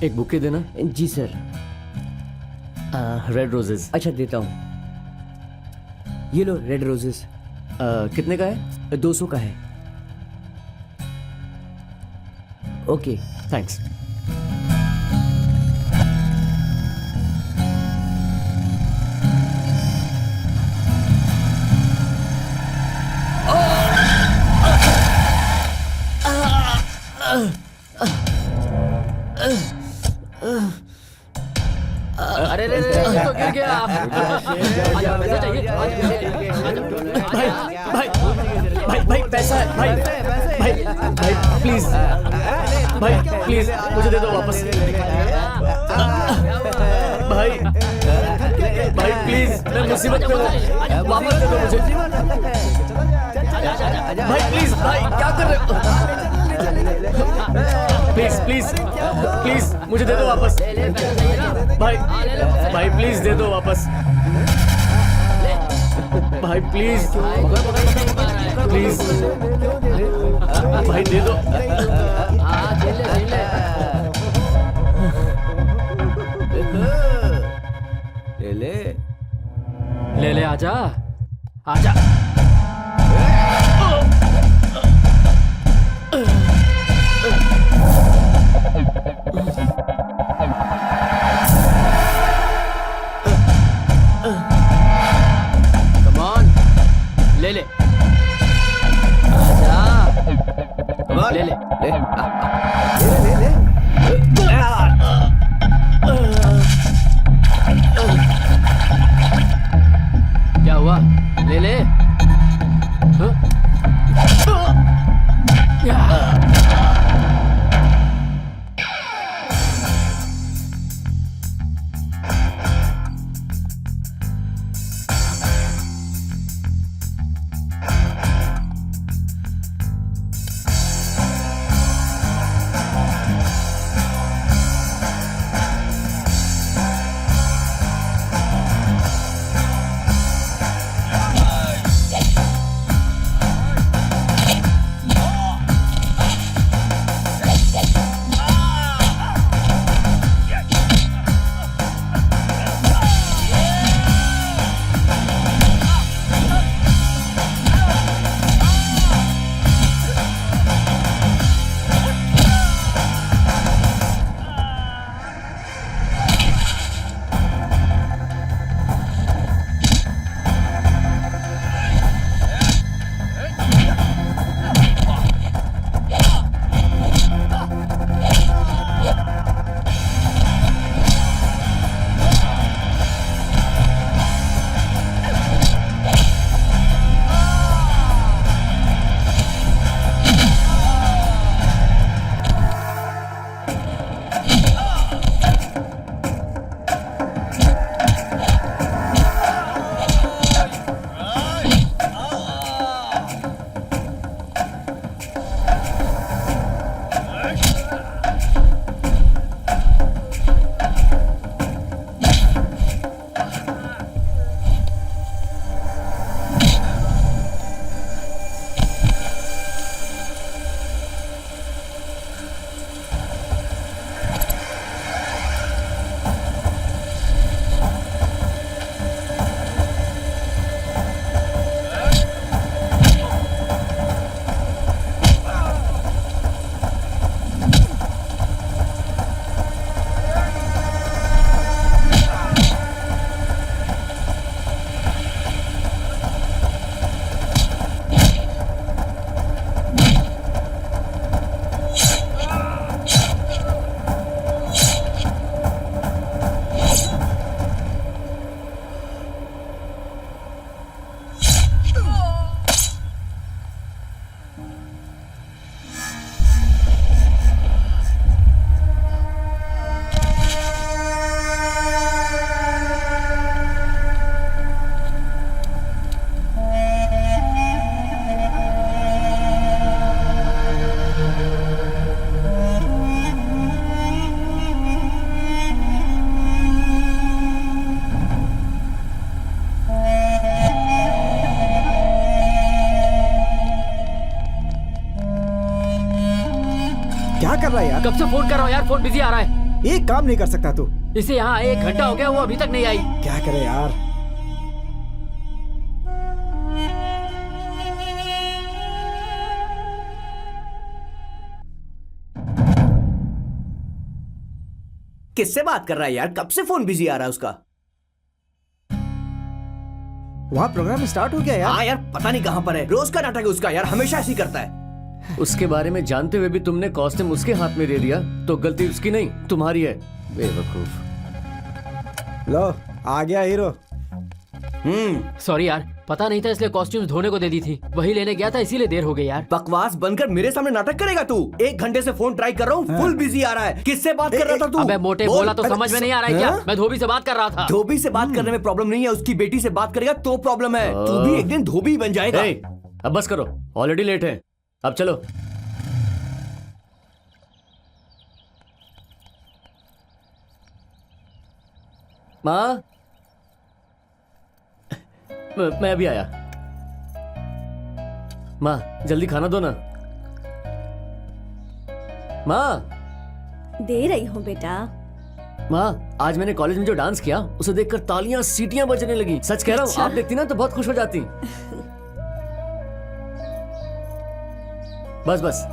एक बुके देना। जी sir. Red roses. अच्छा देता हूँ, ये लो रेड रोजेस। कितने का है? 200 का है। Okay thanks. अरे रे रे तो गिर गया। आजा पैसे चाहिए। भाई भाई भाई भाई पैसा है भाई। भाई भाई प्लीज, भाई प्लीज मुझे दे दो वापस। भाई भाई प्लीज, मैं मुसीबत में हूँ, वापस दे दो मुझे। भाई प्लीज, भाई क्या कर रहे हो? प्लीज प्लीज प्लीज मुझे दे दो वापस। भाई भाई प्लीज दे दो वापस। भाई प्लीज प्लीज भाई दे दो। ले ले आजा आजा। कम ऑन, ले ले आजा। ले ले क्या हुआ? ले ले। हाँ? क्या कर रहा है यार? कब से फोन कर रहा हूँ यार, फोन बिजी आ रहा है। एक काम नहीं कर सकता तू? इसे यहाँ 1 घंटा हो गया, वो अभी तक नहीं आई। क्या करे यार? किससे बात कर रहा है यार? कब से फोन बिजी आ रहा है उसका? वहाँ प्रोग्राम स्टार्ट हो गया यार। हाँ यार, पता नहीं कहाँ पर है। रोज का नाटक है उसका यार, हमेशा ऐसे ही करता है। उसके बारे में जानते हुए भी तुमने कॉस्ट्यूम उसके हाथ में दे दिया, तो गलती उसकी नहीं तुम्हारी है, बेवकूफ। लो आ गया हीरो। सॉरी यार, पता नहीं था इसलिए कॉस्ट्यूम्स धोने को दे दी थी। वही लेने गया था, इसीलिए देर हो गई यार। बकवास बनकर मेरे सामने नाटक करेगा तू? 1 घंटे से फोन ट्राई कर रहा हूँ, फुल बिजी आ रहा है। किससे बात कर रहा था तू? अबे मोटे, बोल। बोला तो समझ में नहीं आ रहा है क्या? मैं धोबी से बात कर रहा था। धोबी से बात करने में प्रॉब्लम नहीं है, उसकी बेटी से बात करेगा तो प्रॉब्लम है। तू भी एक दिन धोबी बन जाएगा। ए, अब बस करो, ऑलरेडी लेट है, अब चलो। माँ, मैं अभी आया। माँ जल्दी खाना दो ना। माँ। दे रही हूँ बेटा। माँ, आज मैंने कॉलेज में जो डांस किया उसे देखकर तालियां सीटियां बजने लगी। सच कह रहा हूँ, अच्छा? आप देखती ना तो बहुत खुश हो जाती। बस बस।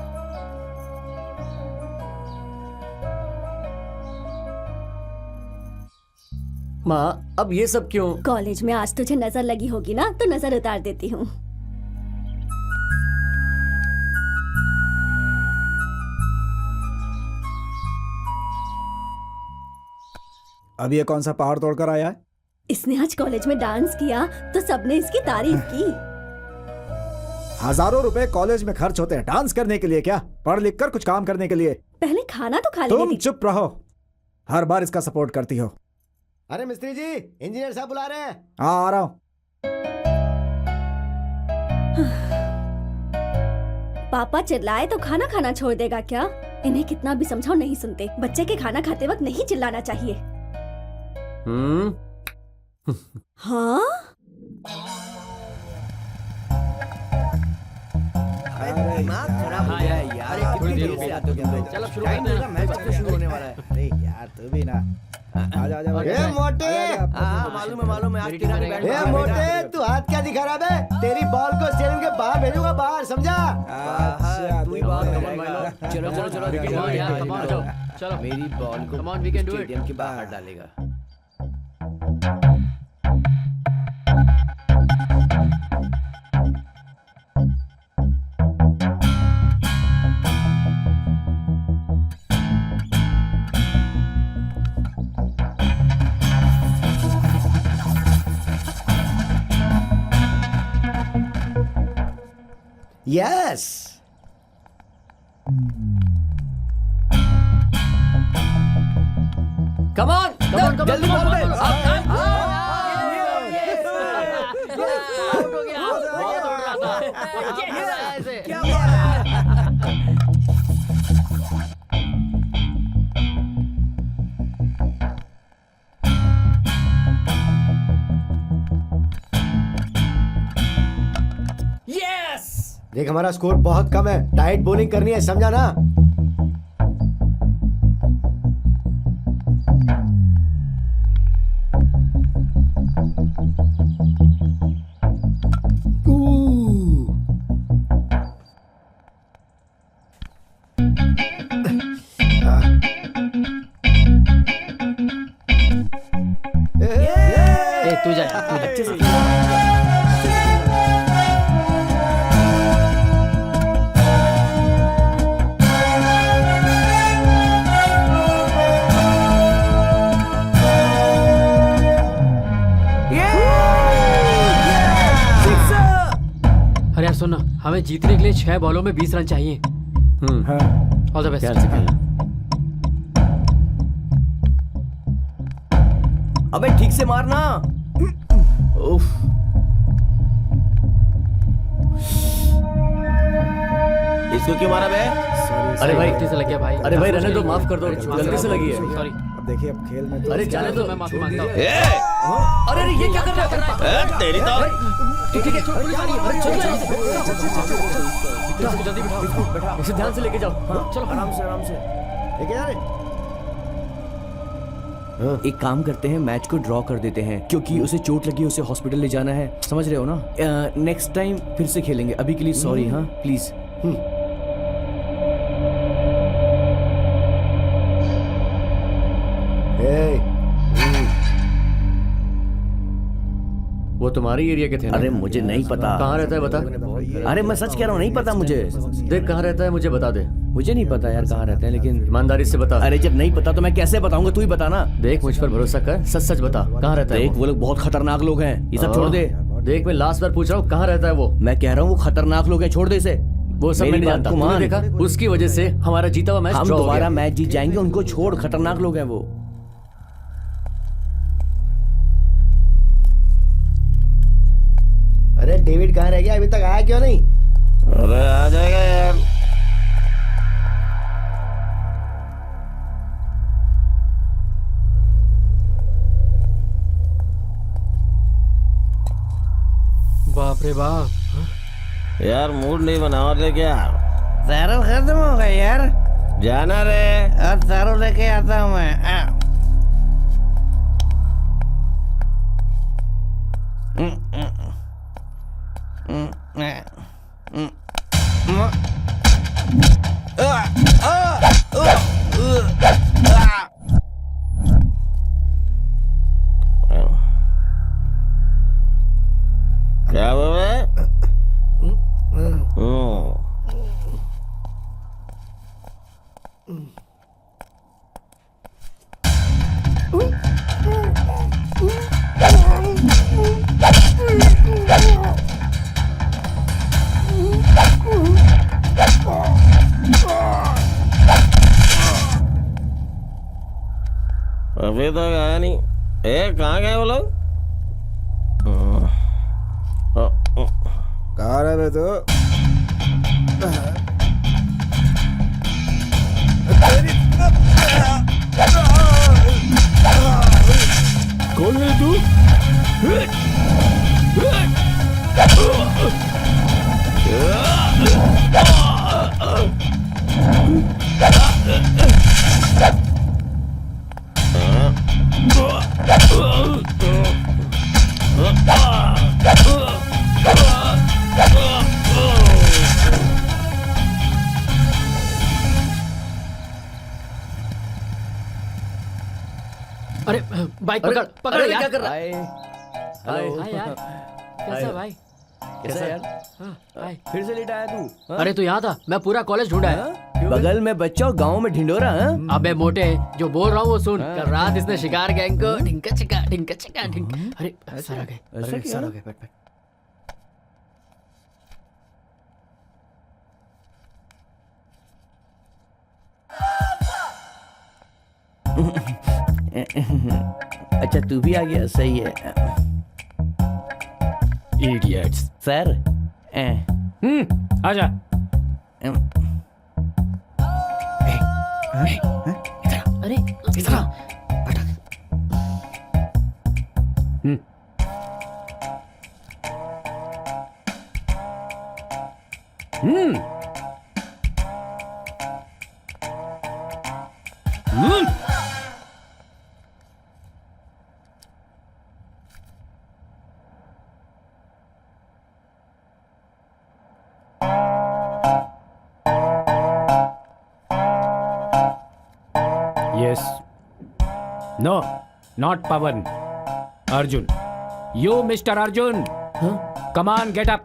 माँ, अब ये सब क्यों? कॉलेज में आज तुझे नजर लगी होगी ना, तो नजर उतार देती हूँ। अब ये कौन सा पहाड़ तोड़कर आया है? इसने आज कॉलेज में डांस किया तो सबने इसकी तारीफ की। हजारों रुपए कॉलेज में खर्च होते हैं डांस करने के लिए, क्या पढ़ लिख कर कुछ काम करने के लिए? पहले खाना तो खा तुम लेती। चुप रहो, हर बार इसका सपोर्ट करती हो। अरे मिस्त्री जी, इंजीनियर साहब बुला रहे हैं। हाँ आ रहा हूँ। पापा चिल्लाए तो खाना खाना छोड़ देगा क्या? इन्हें कितना भी समझाओ नहीं सुनते। बच्चे के खाना खाते वक्त नहीं चिल्लाना चाहिए। हाँ? दिमाग खराब हो गया है यार। अरे, थोड़ी कितनी देर देर हो से गई। आते हो तुम लोग? चलो, शुरू टाइम करते हैं। होगा, मैच तो शुरू होने वाला है। अरे यार तू भी ना। आजा आजा ए मोटे, हाँ मालूम है मालूम है। आज तेरा भी बैठ ए मोटे, तू हाथ क्या दिखा रहा है? तेरी बॉल को स्टेडियम के बाहर भेजूंगा, बाहर, समझा? अच्छा तू ही बात Come कर on, my रहा है। lord. चलो चलो चलो Come on यार, come on, जाओ। चलो। मेरी बॉल को Come on, we can do it. Stadium के बाहर डालेगा। यस। कम ऑन, जल्दी come on, बोल दे। come on, अब- आउट हो गया। बहुत उड़ रहा था। ऐसे। Yes! देख हमारा स्कोर बहुत कम है, टाइट बॉलिंग करनी है, समझा ना? ए, तू जा, तू जा। अरे यार सुन ना, हमें जीतने के लिए 6 बॉलों में 20 रन चाहिए। हाँ। All the best. ध्यान से खेलना। अबे ठीक से मारना। उफ। इसको क्यों मारा बे? अरे भाई, गलती से लग गया भाई। अरे भाई रहने दो, माफ कर दो, गलती से लगी है। सॉरी। अब देखिए अब खेल में तो अरे जाने दो। मैं माफी मांगता हूँ। अरे अरे ये क्या कर रहा है? तेरी तो ठीक है, पुलिस आ रही है। अरे चलो जल्दी बिठाओ, इसे ध्यान से लेके जाओ। हाँ, चलो आराम से आराम से। ठीक है यार। एक काम करते हैं, मैच को ड्रॉ कर देते हैं, क्योंकि उसे चोट लगी, उसे हॉस्पिटल ले जाना है, समझ रहे हो ना? नेक्स्ट टाइम फिर से खेलेंगे, अभी के लिए सॉरी। हाँ प्लीज। वो तुम्हारी एरिया के थे ना? अरे मुझे नहीं पता। कहाँ रहता है बता। अरे मैं सच कह रहा हूँ, नहीं पता मुझे। देख कहाँ रहता है मुझे बता दे। मुझे नहीं पता यार कहाँ रहते हैं, लेकिन ईमानदारी से बता। अरे जब नहीं पता तो मैं कैसे बताऊंगा, तू ही बता ना। देख मुझ पर भरोसा कर, सच सच बता कहाँ रहता है देख वो लोग बहुत खतरनाक लोग हैं, ये सब छोड़ दे। देख मैं लास्ट बार पूछ रहा हूँ कहाँ रहता है वो। मैं कह रहा हूँ वो खतरनाक लोग हैं, छोड़ दे इसे। वो सब मैं नहीं जानता, तूने देखा उसकी वजह से हमारा जीता हुआ मैच हम ड्रॉ हो दोबारा गया। मैच जीत जाएंगे, उनको छोड़, खतरनाक लोग हैं वो। अरे डेविड कहाँ रह गया, अभी तक आया क्यों नहीं? अरे आ जाएगा यार। बाप रे बाप। यार मूड नहीं बनाओ ले क्या? तारो खत्म हो गया यार। जाना रे, अब तारो लेके आता हूँ मैं। क्या बोले? अभी तक आया नहीं। कहाँ गए वो लोग? कहाँ रह रहे तो? कौन है तू? अरे बाइक पकड़ पकड़ अरे यार। क्या कर रहा हाय हाय यार, कैसा है भाई? कैसा यार? हाँ, हाय। फिर से लेट आया तू? हाँ? अरे तू यहाँ था, मैं पूरा कॉलेज ढूंढा है। बगल में बच्चा और गांव में ढिंडोरा। हाँ? अबे मोटे, जो बोल रहा हूँ वो सुन। कल रात इसने शिकार गैंग को ढिंका चिका ढिंक। अरे सर आ गए, ऐसा क्या? सर आ गए, बैठ बैठ। अच्छा तू भी आ गया, सही है। इडियट्स। सर आजा। अरे इधर आ। Yes. No, not Pavan. Arjun. You, Mr. Arjun. Come on, get up.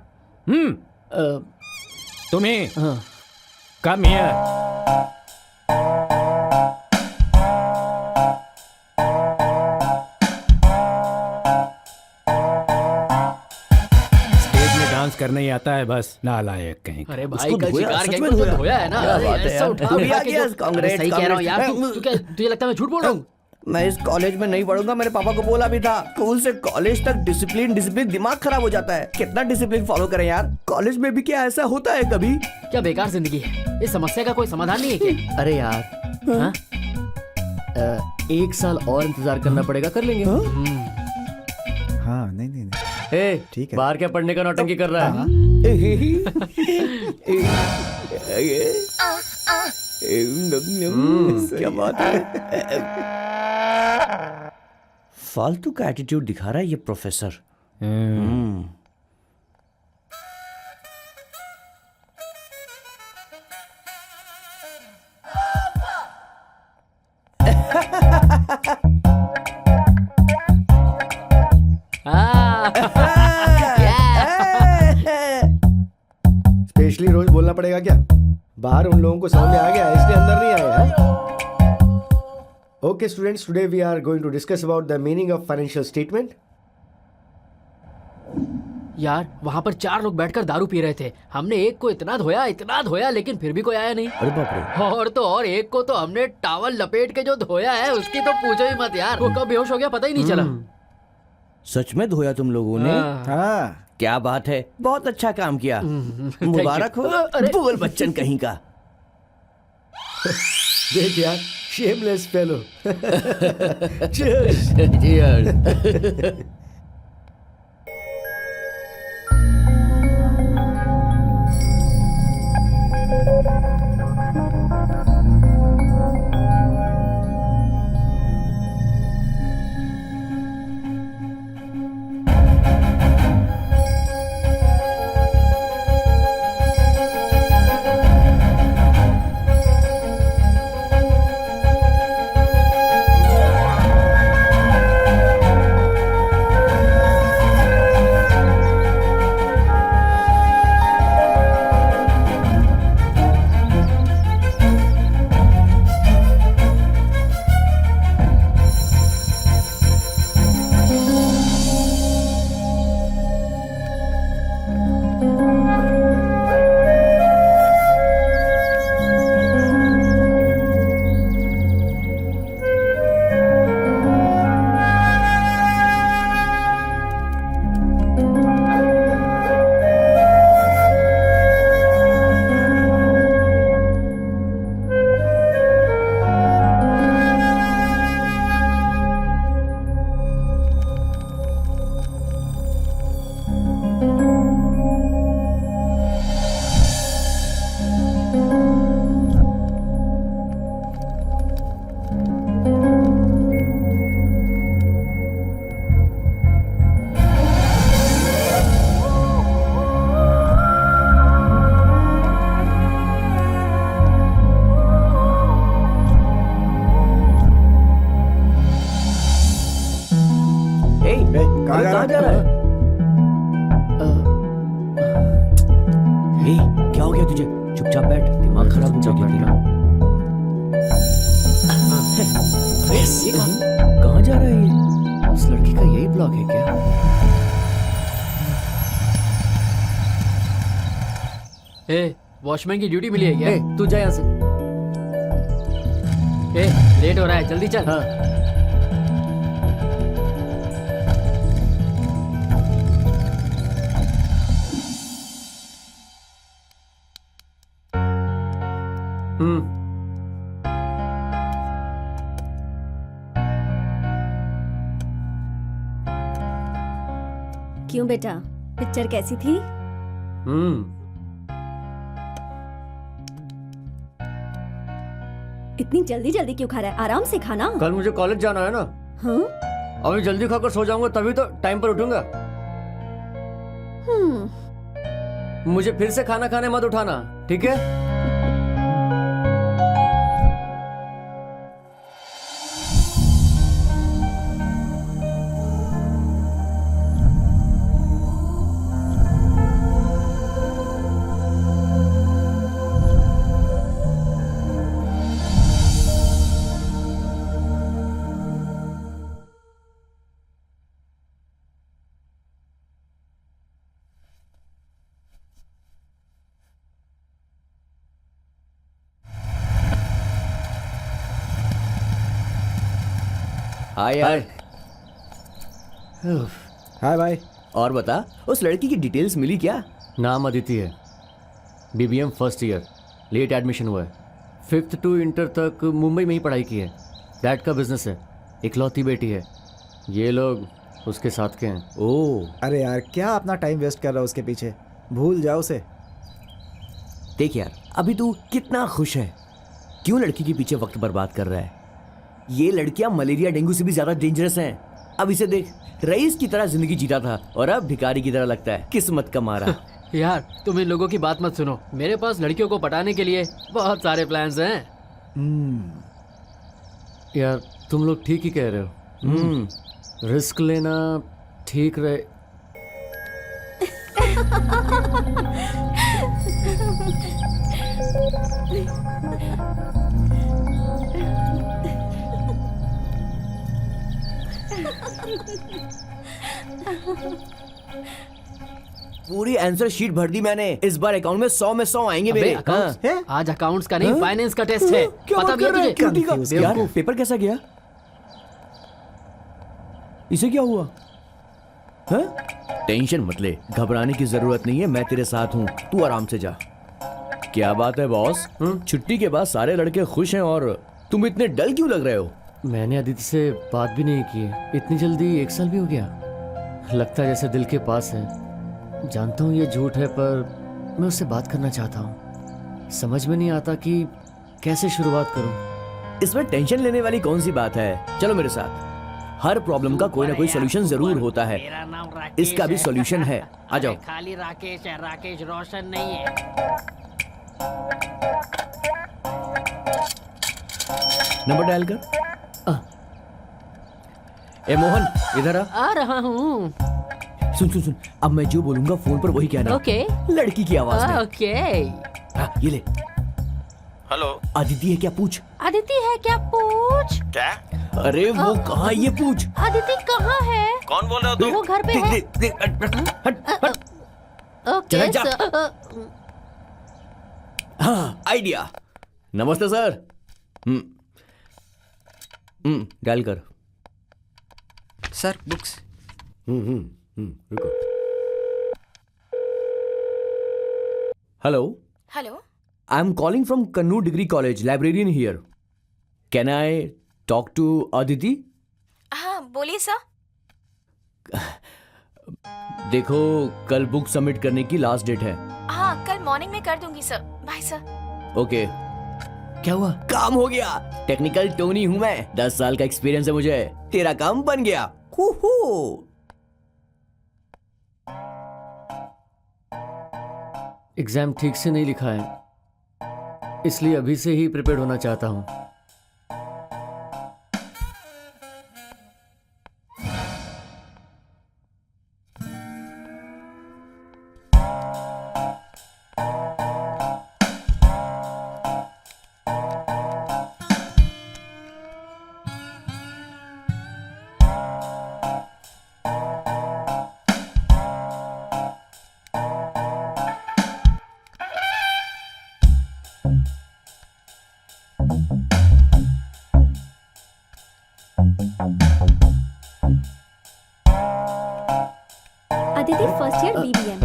Tumhe. Come here. Stage में डांस करने ही आता है बस, नालायक कहीं का। अरे भाई उसको कल धोया, शिकार सच गैंग में को तो धोया। धोया है ना। क्या अरे बात है ऐसा यार। उठा तू भी उठा आ के गया, जो- कांग्रेस, अरे सही कह रहा हूँ यार। कांग्रेस। तुझे लगता है मैं झूठ बोल रहा हूँ? मैं इस कॉलेज में नहीं पढ़ूंगा, मेरे पापा को बोला भी था। स्कूल से कॉलेज तक डिसिप्लिन, दिमाग खराब हो जाता है। कितना डिसिप्लिन फॉलो करें यार? कॉलेज में भी क्या ऐसा होता है कभी? क्या बेकार जिंदगी है। इस समस्या का कोई समाधान नहीं है क्या? अरे यार हाँ? 1 साल और इंतजार करना पड़ेगा, कर लेंगे। हाँ नहीं नहीं नहीं। ए, ठीक है। बाहर क्या पढ़ने का नौटंकी कर रहा है? क्या बात है? फालतू का एटीट्यूड दिखा रहा है ये प्रोफेसर। स्पेशली रोज बोलना पड़ेगा क्या? बाहर उन लोगों को समझ में आ गया इसलिए अंदर नहीं आए हैं। Okay students, today we are going to discuss about the meaning of financial statement. यार वहाँ पर 4 लोग बैठकर दारू पी रहे थे। हमने एक को इतना धोया लेकिन फिर भी कोई आया नहीं। अरे बाप रे। और तो और एक को तो हमने टॉवल लपेट के जो धोया है उसकी तो पूछो ही मत यार। वो कब बेहोश हो गया पता ही नहीं चला। सच में धोया तुम लोगों ने? हाँ क्या बात है, बहुत अच्छा काम किया। मुबारक हो बोल बच्चन कहीं का। देख यार, शेमलेस फेलो। कहाँ जा रहा है? क्या हो गया तुझे? चुपचाप बैठ, दिमाग खराब हो गया। कहाँ जा रहा है ये? उस लड़की का यही ब्लॉक है क्या? वॉचमैन की ड्यूटी मिली है क्या? तू जा यहाँ से। लेट हो रहा है, जल्दी चल। हाँ। क्यों बेटा, पिक्चर कैसी थी? इतनी जल्दी जल्दी क्यों खा रहा है? आराम से खाना। कल मुझे कॉलेज जाना है ना। हाँ? अभी जल्दी खाकर सो जाऊंगा तभी तो टाइम पर उठूंगा। मुझे फिर से खाना खाने मत उठाना, ठीक है? हाय यार। हाय भाई। और बता, उस लड़की की डिटेल्स मिली क्या? नाम अदिति है, BBM first year, late admission हुआ है। 5th to इंटर तक मुंबई में ही पढ़ाई की है। डैड का बिजनेस है, इकलौती बेटी है। ये लोग उसके साथ के हैं। ओह, अरे यार क्या अपना टाइम वेस्ट कर रहा है उसके पीछे, भूल जाओ उसे। देख यार, अभी तू कितना खुश है, क्यों लड़की के पीछे वक्त बर्बाद कर रहा है? ये लड़कियां मलेरिया डेंगू से भी ज्यादा डेंजरस हैं। अब इसे देख, रईस की तरह जिंदगी जीता था और अब भिखारी की तरह लगता है। किस्मत का मारा। यार तुम इन लोगों की बात मत सुनो, मेरे पास लड़कियों को पटाने के लिए बहुत सारे प्लान्स हैं। यार तुम लोग ठीक ही कह रहे हो। रिस्क लेना ठीक रहे। पूरी आंसर शीट भर दी मैंने। इस बार अकाउंट में 100 में 100 आएंगे अबे मेरे। अकाउंट्स? हाँ। आज अकाउंट्स का नहीं फाइनेंस का टेस्ट है। क्या पता बात भी है कर रहा है? तुझे? क्या ठीक है? यार बेवकूफ। पेपर कैसा गया? इसे क्या हुआ? हाँ? टेंशन मत ले, घबराने की जरूरत नहीं है, मैं तेरे साथ हूँ, तू आराम से जा। क्या बात है बॉस, छुट्टी के बाद सारे लड़के खुश हैं और तुम इतने डल क्यों लग रहे हो? मैंने अदिति से बात भी नहीं की है। इतनी जल्दी 1 साल भी हो गया। लगता है जैसे दिल के पास है। जानता हूँ ये झूठ है, पर मैं उससे बात करना चाहता हूँ। समझ में नहीं आता कि कैसे शुरुआत करूँ। इसमें टेंशन लेने वाली कौन सी बात है? चलो मेरे साथ। हर प्रॉब्लम का कोई ना कोई सोल्यूशन जरूर होता है। मेरा नाम राकेश इसका भी है। सोल्यूशन है। आ जाओ। खाली राकेश है, राकेश रोशन नहीं है। नंबर डायल कर। ए मोहन, इधर आ रहा हूँ। सुन सुन सुन, अब मैं जो बोलूंगा फोन पर वही कहना। ओके। लड़की की आवाज में। ओके। हाँ, ये ले। हेलो, अदिति है क्या पूछ? अदिति है क्या पूछ? क्या? अरे वो कहाँ, ये पूछ। अदिति कहाँ है? कौन बोल रहे हो तुम? वो घर पे है। हट। ओके चला जा। सर। हाँ, आइडिया। नमस्ते सर। डायल कर। Sir books. रुको। Hello, hello, I am calling from Kannur degree college, librarian here. Can I talk to Aditi? हाँ बोलिए सर। देखो, कल बुक सबमिट करने की लास्ट डेट है। हाँ कल मॉर्निंग में कर दूंगी सर। Bye sir. ओके। क्या हुआ? काम हो गया। टेक्निकल टोनी हूं मैं, 10 साल का एक्सपीरियंस है मुझे। तेरा काम बन गया। एग्जाम ठीक से नहीं लिखा है, इसलिए अभी से ही प्रिपेयर होना चाहता हूँ। Aditi first year BBM।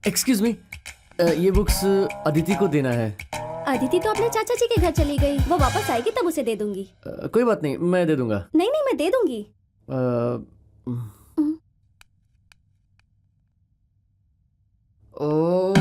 Excuse me, ये बुक्स अदिति को देना है। अदिति तो अपने चाचा जी के घर चली गई, वो वापस आएगी तब उसे दे दूंगी। कोई बात नहीं, मैं दे दूंगा। नहीं नहीं, मैं दे दूंगी। ओह,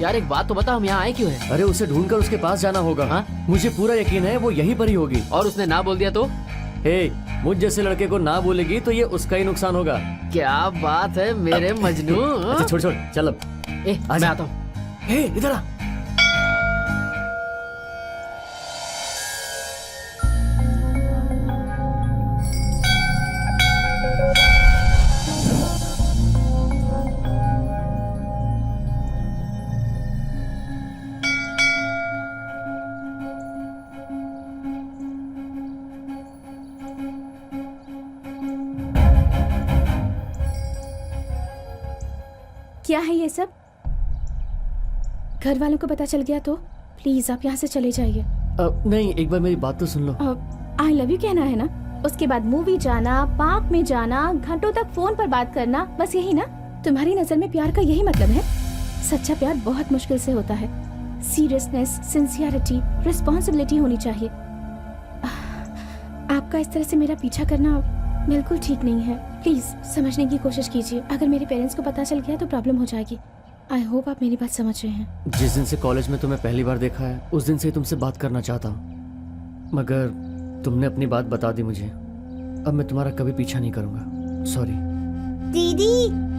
यार एक बात तो बता, हम यहाँ आए क्यों हैं? अरे उसे ढूंढकर उसके पास जाना होगा। हाँ? मुझे पूरा यकीन है वो यहीं पर ही होगी। और उसने ना बोल दिया तो? हे, मुझ जैसे लड़के को ना बोलेगी तो ये उसका ही नुकसान होगा। क्या बात है मेरे मजनू। अच्छा छोड़ छोड़, चल अब। मैं आता हूँ। हे, इधर आ। क्या है ये सब? घर वालों को पता चल गया तो प्लीज आप यहाँ से चले जाइए। नहीं, एक बार मेरी बात तो सुन लो। आई लव यू कहना है ना, उसके बाद मूवी जाना, पार्क में जाना, घंटों तक फोन पर बात करना, बस यही ना? तुम्हारी नजर में प्यार का यही मतलब है? सच्चा प्यार बहुत मुश्किल से होता है। सीरियसनेस, सिंसियरिटी, रिस्पॉन्सिबिलिटी होनी चाहिए। आप आपका इस तरह से मेरा पीछा करना बिल्कुल ठीक नहीं है। प्लीज समझने की कोशिश कीजिए। अगर मेरे पेरेंट्स को पता चल गया तो प्रॉब्लम हो जाएगी। आई होप आप मेरी बात समझ रहे हैं। जिस दिन से कॉलेज में तुम्हें पहली बार देखा है उस दिन से ही तुमसे बात करना चाहता हूँ, मगर तुमने अपनी बात बता दी मुझे। अब मैं तुम्हारा कभी पीछा नहीं करूँगा। सॉरी। दीदी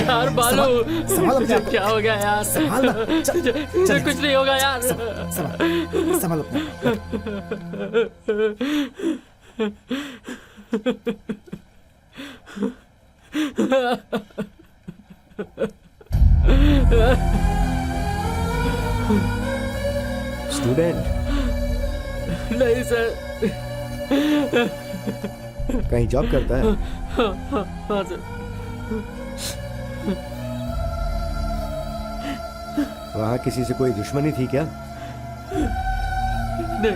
यार बालू, संभाल अपने आप को। क्या हो गया यार? संभाल ना। चल, चल, कुछ नहीं होगा यार। संभाल अपने आप स्टूडेंट नहीं सर। कहीं जॉब करता है? हाँ सर। वहाँ किसी से कोई दुश्मनी थी क्या? नहीं,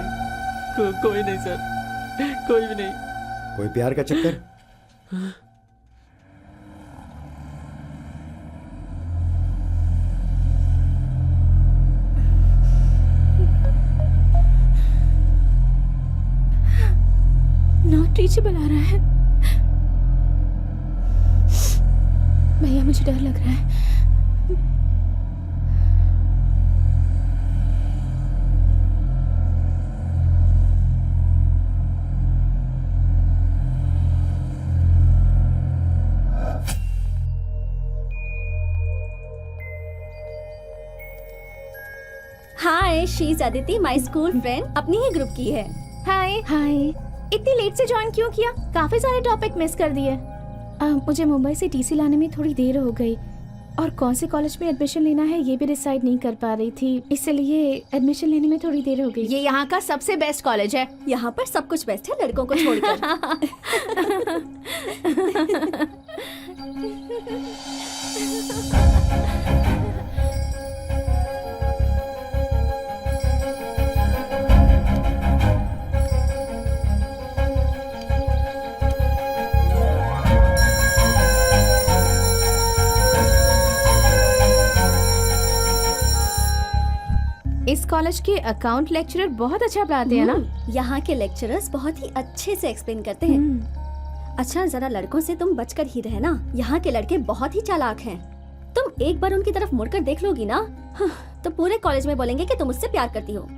कोई नहीं सर, कोई भी नहीं। कोई प्यार का चक्कर? नॉट रीचेबल आ रहा है। भैया मुझे डर लग रहा है। Hi, she is Aditi, my school friend. अपनी ही ग्रुप की है। हाय हाय। इतनी लेट से ज्वाइन क्यों किया? काफी सारे टॉपिक मिस कर दिए। मुझे मुंबई से टीसी लाने में थोड़ी देर हो गई और कौन से कॉलेज में एडमिशन लेना है ये भी डिसाइड नहीं कर पा रही थी, इसलिए एडमिशन लेने में थोड़ी देर हो गई। ये यहाँ का सबसे बेस्ट कॉलेज है। यहाँ पर सब कुछ बेस्ट है लड़कों को छोड़कर। इस कॉलेज के अकाउंट लेक्चरर बहुत अच्छा पढ़ाते हैं ना? यहाँ के लेक्चरर्स बहुत ही अच्छे से एक्सप्लेन करते हैं। अच्छा, जरा लड़कों से तुम बचकर ही रहना। यहाँ के लड़के बहुत ही चालाक हैं। तुम एक बार उनकी तरफ मुड़कर देख लोगी ना, तो पूरे कॉलेज में बोलेंगे कि तुम उससे प्यार करती हो।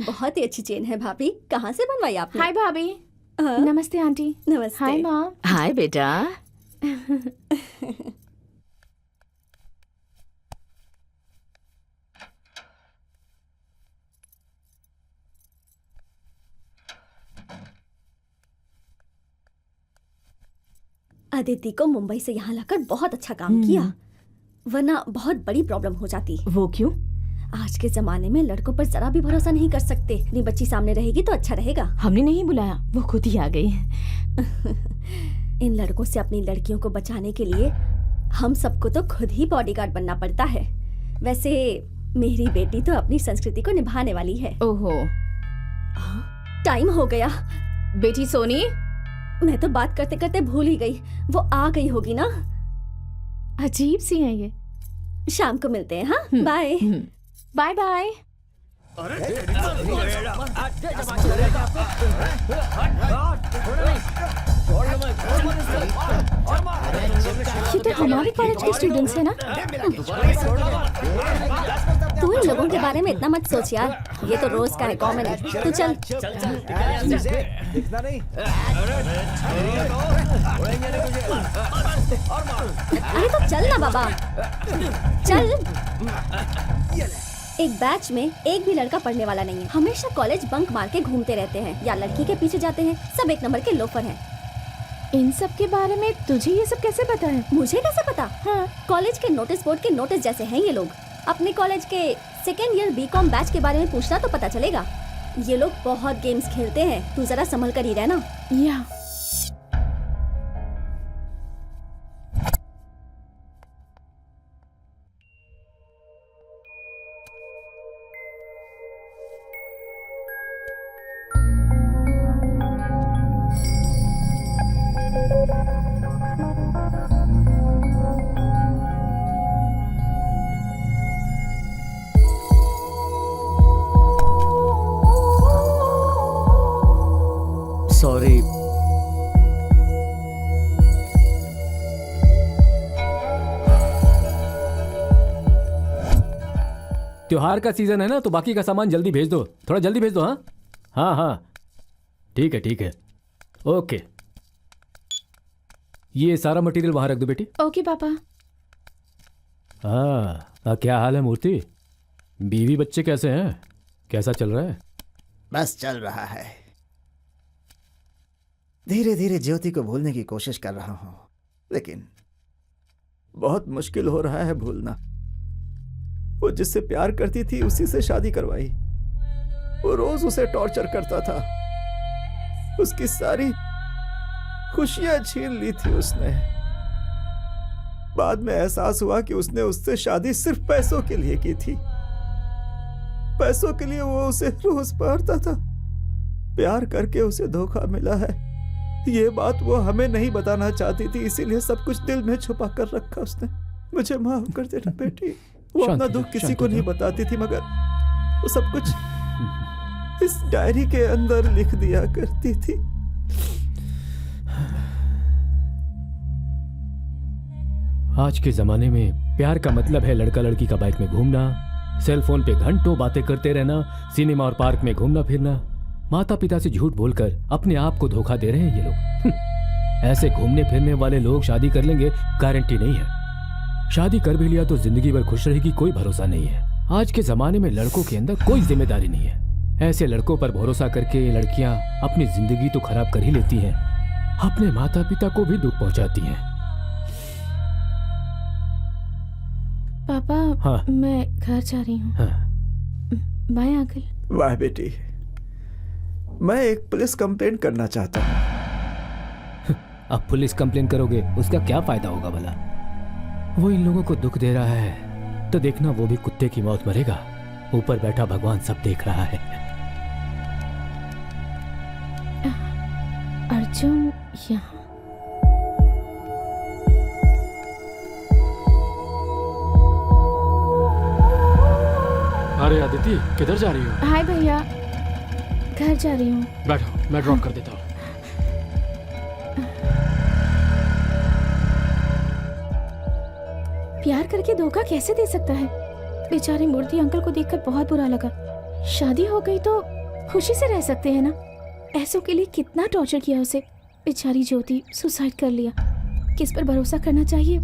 बहुत ही अच्छी चेन है भाभी। कहाँ से बनवाई आपने? हाय भाभी। नमस्ते आंटी। नमस्ते। हाय माँ। हाय बेटा। अदिति को मुंबई से यहाँ लाकर बहुत अच्छा काम किया, वरना बहुत बड़ी प्रॉब्लम हो जाती। वो क्यों? आज के जमाने में लड़कों पर जरा भी भरोसा नहीं कर सकते। अपनी बच्ची सामने रहेगी तो अच्छा रहेगा। हमने नहीं बुलाया, वो खुद ही आ गई। इन लड़कों से अपनी लड़कियों को बचाने के लिए हम सबको तो खुद ही बॉडीगार्ड बनना पड़ता है। वैसे मेरी बेटी तो अपनी संस्कृति को निभाने वाली है। ओहो, टाइम हो गया। बेटी सोनी। मैं तो बात करते करते भूल ही गई। वो आ गई होगी ना? अजीब सी है ये। शाम को मिलते हैं। हाँ, बाय बाय बाय। ये तो हमारे कॉलेज के स्टूडेंट्स हैं ना? तू इन लोगों के बारे में इतना मत सोच यार, ये तो रोज का है, कॉमन है। तू चल। दिखना नहीं। अरे तो चल ना बाबा, चल। एक बैच में एक भी लड़का पढ़ने वाला नहीं है। हमेशा कॉलेज बंक मार के घूमते रहते हैं या लड़की के पीछे जाते हैं। सब एक नंबर के लोफर हैं। इन सब के बारे में तुझे ये सब कैसे पता है? मुझे कैसे पता? हाँ। कॉलेज के नोटिस बोर्ड के नोटिस जैसे हैं ये लोग। अपने कॉलेज के सेकेंड ईयर बीकॉम बैच के बारे में पूछना तो पता चलेगा। ये लोग बहुत गेम्स खेलते हैं, तू जरा संभल कर ही रहना। या सॉरी। त्योहार का सीजन है ना, तो बाकी का सामान जल्दी भेज दो, थोड़ा जल्दी भेज दो। हाँ हाँ हाँ, ठीक है ठीक है, ओके। ये सारा मटेरियल वहां रख दो बेटी। ओके पापा। हाँ, क्या हाल है मूर्ति? बीवी बच्चे कैसे हैं? कैसा चल रहा है? बस चल रहा है, धीरे धीरे ज्योति को भूलने की कोशिश कर रहा हूं, लेकिन बहुत मुश्किल हो रहा है भूलना। वो जिससे प्यार करती थी उसी से शादी करवाई। वो रोज उसे टॉर्चर करता था, उसकी सारी खुशियां छीन ली थी उसने। बाद में एहसास हुआ कि उसने उससे शादी सिर्फ पैसों के लिए की थी। पैसों के लिए वो उसे रोज मारता था। प्यार करके उसे धोखा मिला है, ये बात वो हमें नहीं बताना चाहती थी, इसीलिए सब कुछ दिल में छुपा कर रखा उसने। मुझे माफ कर देना बेटी। वो अपना दुख किसी को नहीं बताती थी, मगर वो सब कुछ इस डायरी के अंदर लिख दिया करती थी। आज के जमाने में प्यार का मतलब है लड़का लड़की का बाइक में घूमना, सेल फोन पे घंटों बातें करते रहना, सिनेमा और पार्क में घूमना फिरना। माता पिता से झूठ बोलकर अपने आप को धोखा दे रहे हैं ये लोग। ऐसे घूमने फिरने वाले लोग शादी कर लेंगे गारंटी नहीं है। शादी कर भी लिया तो जिंदगी भर खुश रहेगी, कोई भरोसा नहीं है। आज के जमाने में लड़कों के अंदर कोई जिम्मेदारी नहीं है। ऐसे लड़कों पर भरोसा करके लड़कियां अपनी जिंदगी तो खराब कर ही लेती हैं, अपने माता पिता को भी दुख पहुंचाती हैं। पापा हाँ। मैं घर जा रही हूँ। हाँ। Bye uncle. वाह बेटी, मैं एक पुलिस कंप्लेंट करना चाहता हूँ। अब पुलिस कंप्लेन करोगे, उसका क्या फायदा होगा भला? वो इन लोगों को दुख दे रहा है तो देखना वो भी कुत्ते की मौत मरेगा। ऊपर बैठा भगवान सब देख रहा है। अर्जुन यहाँ। अरे अदिति, किधर जा रही हो? हाय भैया, घर जा रही हूँ। बैठो, मैं ड्रॉप कर देता हूँ। प्यार करके धोखा कैसे दे सकता है? बेचारे मूर्ति अंकल को देखकर बहुत बुरा लगा। शादी हो गई तो खुशी से रह सकते हैं ना। ऐसों के लिए कितना टॉर्चर किया उसे। बेचारी ज्योति सुसाइड कर लिया। किस पर भरोसा करना चाहिए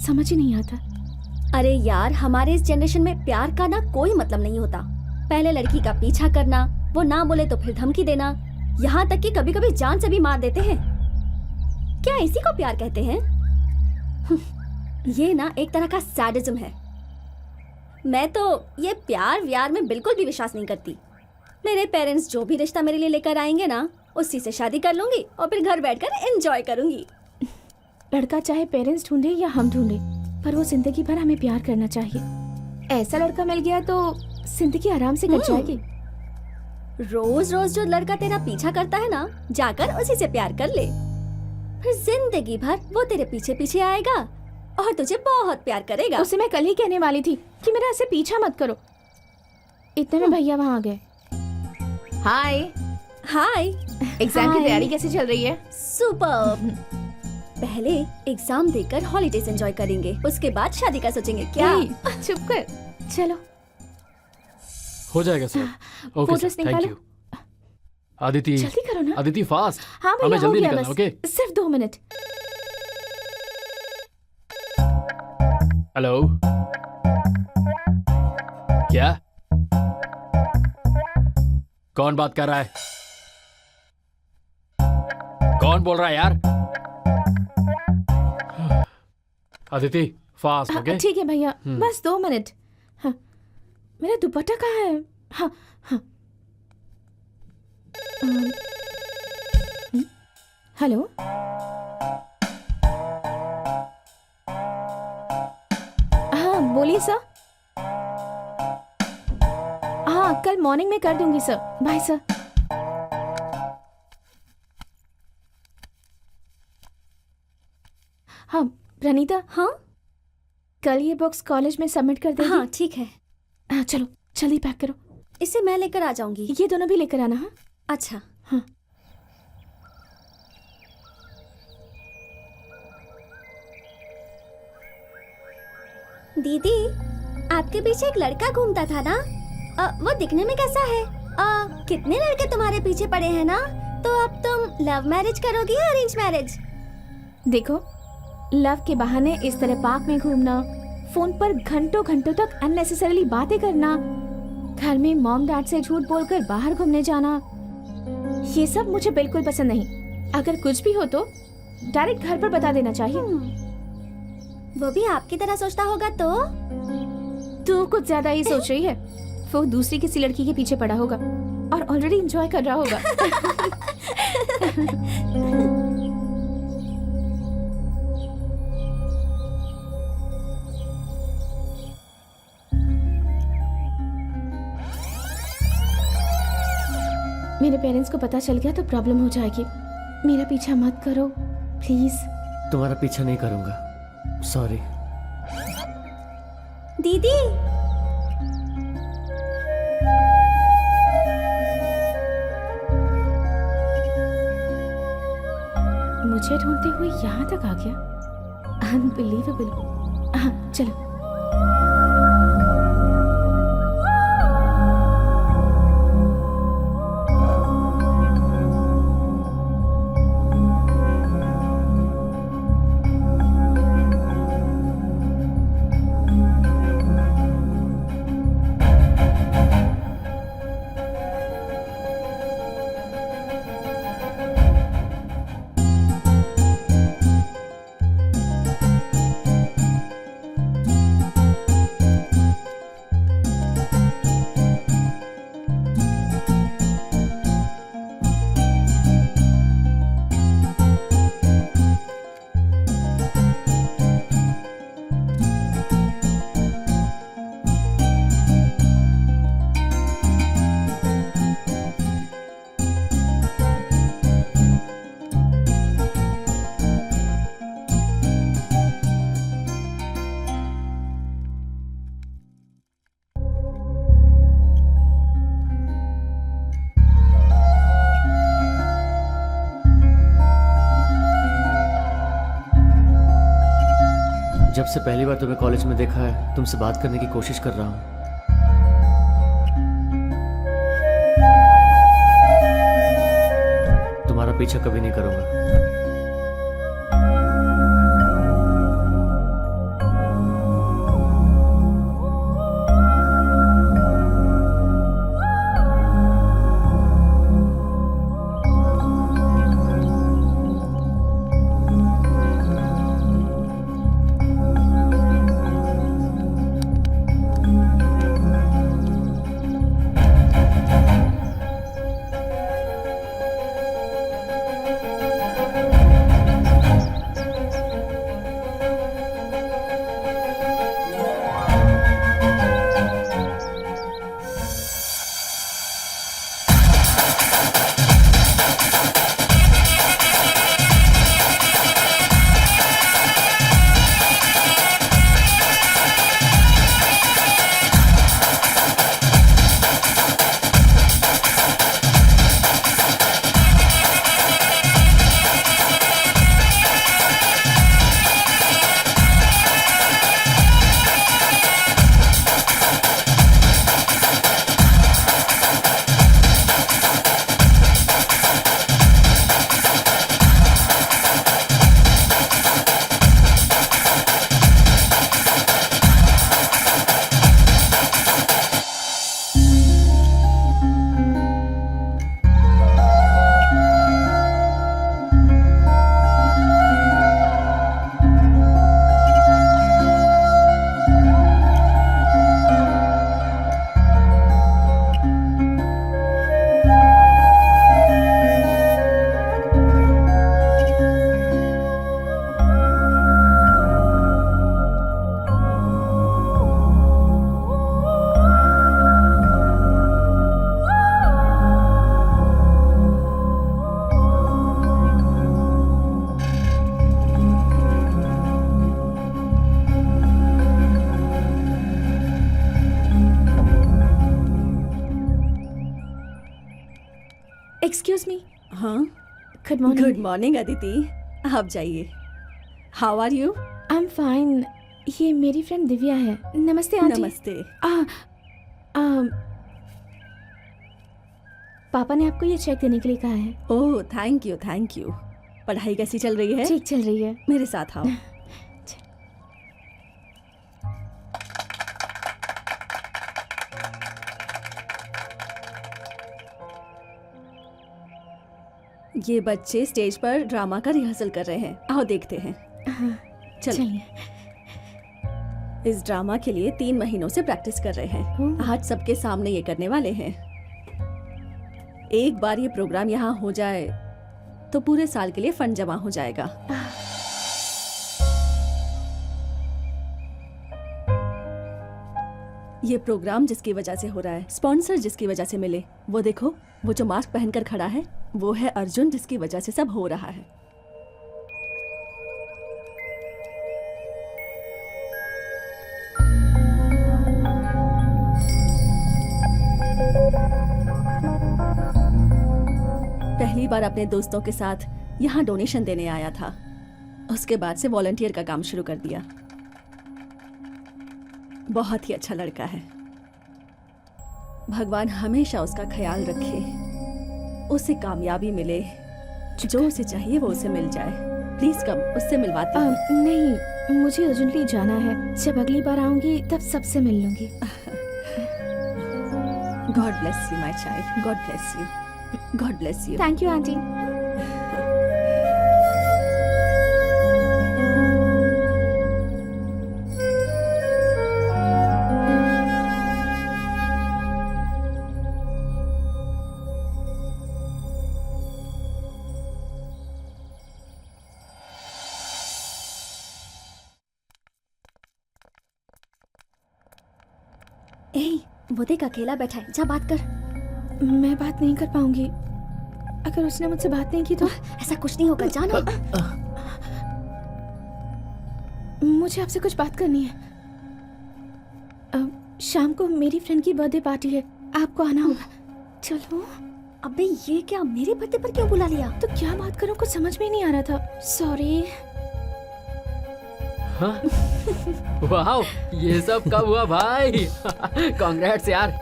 समझ ही नहीं आता। अरे यार, हमारे इस जनरेशन में प्यार का ना कोई मतलब नहीं होता। पहले लड़की का पीछा करना, वो ना बोले तो फिर धमकी देना, यहाँ तक कि कभी कभी जान से भी मार देते हैं। क्या इसी को प्यार कहते हैं? ये ना एक तरह का सैडिज्म है। मैं तो ये प्यार व्यार में बिल्कुल भी विश्वास नहीं करती। मेरे पेरेंट्स जो भी रिश्ता मेरे लिए लेकर आएंगे ना, उसी से शादी कर लूंगी और फिर घर बैठकर एंजॉय करूंगी। लड़का चाहे पेरेंट्स ढूंढे या हम ढूंढे, पर वो जिंदगी भर हमें प्यार करना चाहिए। ऐसा लड़का मिल गया तो जिंदगी आराम से कट जाएगी। रोज रोज जो लड़का तेरा पीछा करता है ना, जाकर उसी से प्यार कर ले। फिर जिंदगी भर वो तेरे पीछे पीछे आएगा और तुझे बहुत प्यार करेगा। उसे मैं कल ही कहने वाली थी कि मेरा ऐसे पीछा मत करो। इतने में भैया वहाँ आ गए। हाय। हाय। एग्जाम की तैयारी कैसे चल रही है? सुपर। पहले एग्जाम देकर हॉलीडेज एंजॉय करेंगे, उसके बाद शादी का सोचेंगे। क्या? चुप कर। चलो हो जाएगा sir. Okay photos sir, thank निकालो। यू। अदिति, जल्दी करो ना। अदिति फास्ट। हाँ भैया, हमें हो जल्दी गया निकलना, बस। ओके? सिर्फ 2 मिनट। हेलो, क्या? कौन बात कर रहा है? कौन बोल रहा है यार? अदिति फास्ट ओके ठीक है भैया, बस 2 मिनट। हाँ, मेरा दुपट्टा कहाँ है? हाँ हाँ। हेलो, हाँ बोलिए सर। हाँ, कल मॉर्निंग में कर दूंगी सर। Bye sir. हाँ प्रणीता, हाँ कल ये बुक्स कॉलेज में सबमिट कर देगी? हाँ ठीक है। हाँ चलो जल्दी पैक करो। इसे मैं लेकर आ जाऊंगी। ये दोनों भी लेकर आना। हाँ अच्छा। हाँ। दीदी, आपके पीछे एक लड़का घूमता था ना? वो दिखने में कैसा है? कितने लड़के तुम्हारे पीछे पड़े हैं ना? तो अब तुम लव मैरिज करोगी या अरेंज मैरिज? देखो, लव के बहाने इस तरह पार्क में घूमना, फोन पर घंटों घंटों तक अननेसेसरीली बातें करना, घर में मॉम डैड से झूठ बोलकर बाहर घूमने जाना, ये सब मुझे बिल्कुल पसंद नहीं। अगर कुछ भी हो तो डायरेक्ट घर पर बता देना चाहिए। वो भी आपकी तरह सोचता होगा तो? तू कुछ ज्यादा ही सोच रही है। वो दूसरी किसी लड़की के पीछे पड़ा होगा और ऑलरेडी एंजॉय कर रहा होगा। मेरे पेरेंट्स को पता चल गया तो प्रॉब्लम हो जाएगी। मेरा पीछा मत करो प्लीज। तुम्हारा पीछा नहीं करूंगा, सॉरी। दीदी, मुझे ढूंढते हुए यहाँ तक आ गया। अनबिलीवेबल। हाँ चलो। जब से पहली बार तुम्हें कॉलेज में देखा है, तुमसे बात करने की कोशिश कर रहा हूँ। तुम्हारा पीछा कभी नहीं करूंगा। Excuse me. हाँ, good morning. Good morning Aditi, आप जाइए। How are you? I am fine. ये मेरी फ्रेंड दिव्या है। नमस्ते आंटी। नमस्ते। पापा ने आपको ये चेक देने के लिए कहा है। Oh thank you thank you. पढ़ाई कैसी चल रही है? ठीक चल रही है। मेरे साथ आओ। ये बच्चे स्टेज पर ड्रामा का रिहर्सल कर रहे हैं। आओ देखते हैं। चलिए। इस ड्रामा के लिए 3 महीनों से प्रैक्टिस कर रहे हैं। आज सबके सामने ये करने वाले हैं। एक बार ये प्रोग्राम यहाँ हो जाए तो पूरे साल के लिए फंड जमा हो जाएगा। ये प्रोग्राम जिसकी वजह से हो रहा है, स्पॉन्सर जिसकी वजह से मिले, वो देखो, वो जो मास्क पहनकर खड़ा है वो है अर्जुन, जिसकी वजह से सब हो रहा है। पहली बार अपने दोस्तों के साथ यहाँ डोनेशन देने आया था। उसके बाद से वॉलंटियर का काम शुरू कर दिया। बहुत ही अच्छा लड़का है। भगवान हमेशा उसका ख्याल रखे, उसे कामयाबी मिले, जो उसे चाहिए वो उसे मिल जाए। प्लीज कम, उससे मिलवाती हूँ। नहीं, मुझे अर्जेंटली जाना है। जब अगली बार आऊंगी तब सबसे मिल लूंगी। God bless you my child, God bless you, God bless you. Thank you aunty. वो देख अकेला बैठा है, जा बात कर। मैं बात नहीं कर पाऊंगी। अगर उसने मुझसे बात नहीं की तो? ऐसा कुछ नहीं होगा, जाना। मुझे आपसे कुछ बात करनी है। शाम को मेरी फ्रेंड की बर्थडे पार्टी है, आपको आना होगा। चलो। अबे ये क्या, मेरे बर्थडे पर क्यों बुला लिया? तो क्या बात करूं, कुछ समझ में नहीं आ रहा था। सॉरी। वाह, ये सब कब हुआ भाई? कांग्रेट्स यार।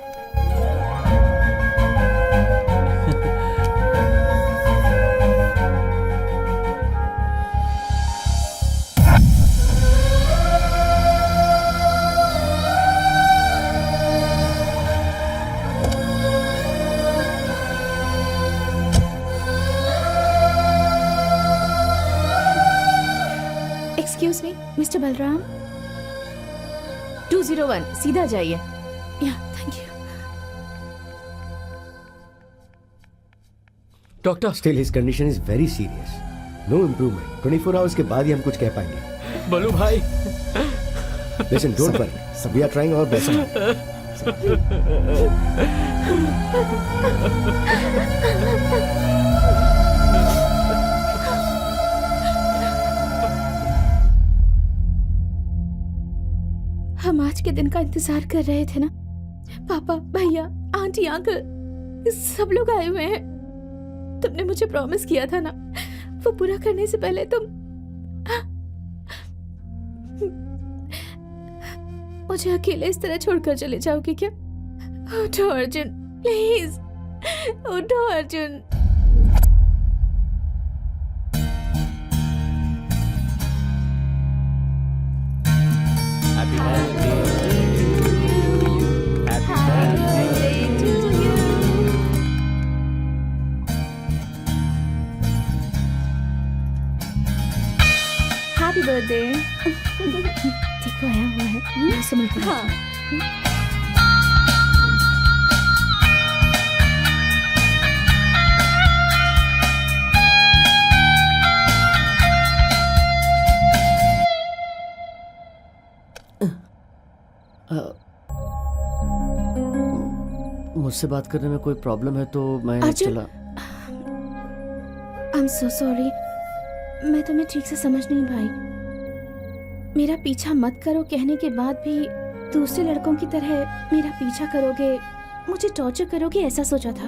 Excuse me, mister Balram. 201 सीधा जाइए। या thank you. Doctor, still his condition is very serious, no improvement. 24 hours के बाद ही हम कुछ कह पाएंगे। बलू भाई। Listen, don't worry, we are trying our best. हम आज के दिन का इंतजार कर रहे थे ना। पापा, भैया, आंटी, अंकल, सब लोग आए हुए हैं। तुमने मुझे प्रॉमिस किया था ना, वो पूरा करने से पहले तुम मुझे अकेले इस तरह छोड़कर चले जाओगे क्या? उठो अर्जुन, प्लीज उठो अर्जुन। Happy birthday. देखो आया हुआ है, सुन के। हाँ। मुझसे बात करने में कोई प्रॉब्लम है तो मैं चला। आई एम सो सॉरी, मैं तुम्हें ठीक से समझ नहीं पाई। मेरा पीछा मत करो कहने के बाद भी दूसरे लड़कों की तरह मेरा पीछा करोगे, मुझे टॉर्चर करोगे, ऐसा सोचा था।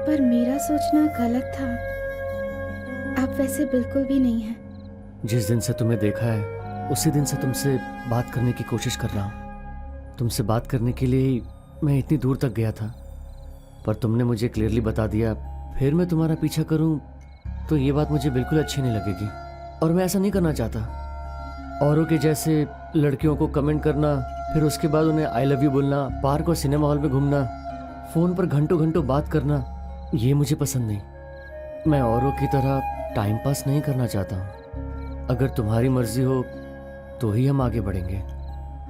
पर मेरा सोचना गलत था। आप वैसे बिल्कुल भी नहीं हैं। जिस दिन से तुम्हें देखा है उसी दिन से तुमसे बात करने की कोशिश कर रहा हूँ। तुमसे बात करने के लिए ही मैं इतनी दूर तक गया था, पर तुमने मुझे क्लियरली बता दिया फिर मैं तुम्हारा पीछा करूँ तो ये बात मुझे बिल्कुल अच्छी नहीं लगेगी, और मैं ऐसा नहीं करना चाहता। औरों के जैसे लड़कियों को कमेंट करना, फिर उसके बाद उन्हें आई लव यू बोलना, पार्क और सिनेमा हॉल में घूमना, फ़ोन पर घंटों घंटों बात करना, ये मुझे पसंद नहीं। मैं औरों की तरह टाइम पास नहीं करना चाहता हूँ। अगर तुम्हारी मर्जी हो तो ही हम आगे बढ़ेंगे,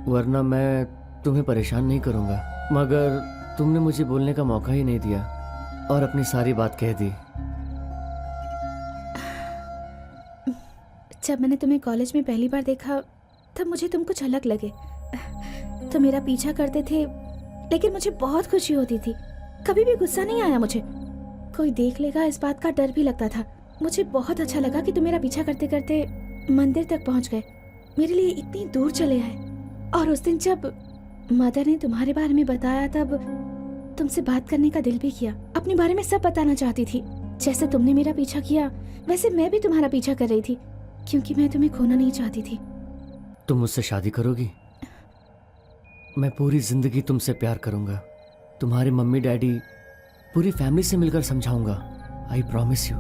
वरना मैं तुम्हें परेशान नहीं करूँगा। मगर तुमने मुझे बोलने का मौका ही नहीं दिया और अपनी सारी बात कह दी। जब मैंने तुम्हें कॉलेज में पहली बार देखा तब मुझे तुम कुछ अलग लगे। तो मेरा पीछा करते थे, लेकिन मुझे बहुत खुशी होती थी। कभी भी गुस्सा नहीं आया मुझे। कोई देख लेगा इस बात का डर भी लगता था। मुझे बहुत अच्छा लगा कि तुम मेरा पीछा करते करते मंदिर तक पहुंच गए, मेरे लिए इतनी दूर चले आए। और उस दिन जब मदर ने तुम्हारे बारे में बताया तब तुमसे बात करने का दिल भी किया। अपने बारे में सब बताना चाहती थी। जैसे तुमने मेरा पीछा किया वैसे मैं भी तुम्हारा पीछा कर रही थी, क्योंकि मैं तुम्हें खोना नहीं चाहती थी। तुम मुझसे शादी करोगी? मैं पूरी जिंदगी तुमसे प्यार करूंगा। तुम्हारे मम्मी डैडी पूरी फैमिली से मिलकर समझाऊंगा। I promise you.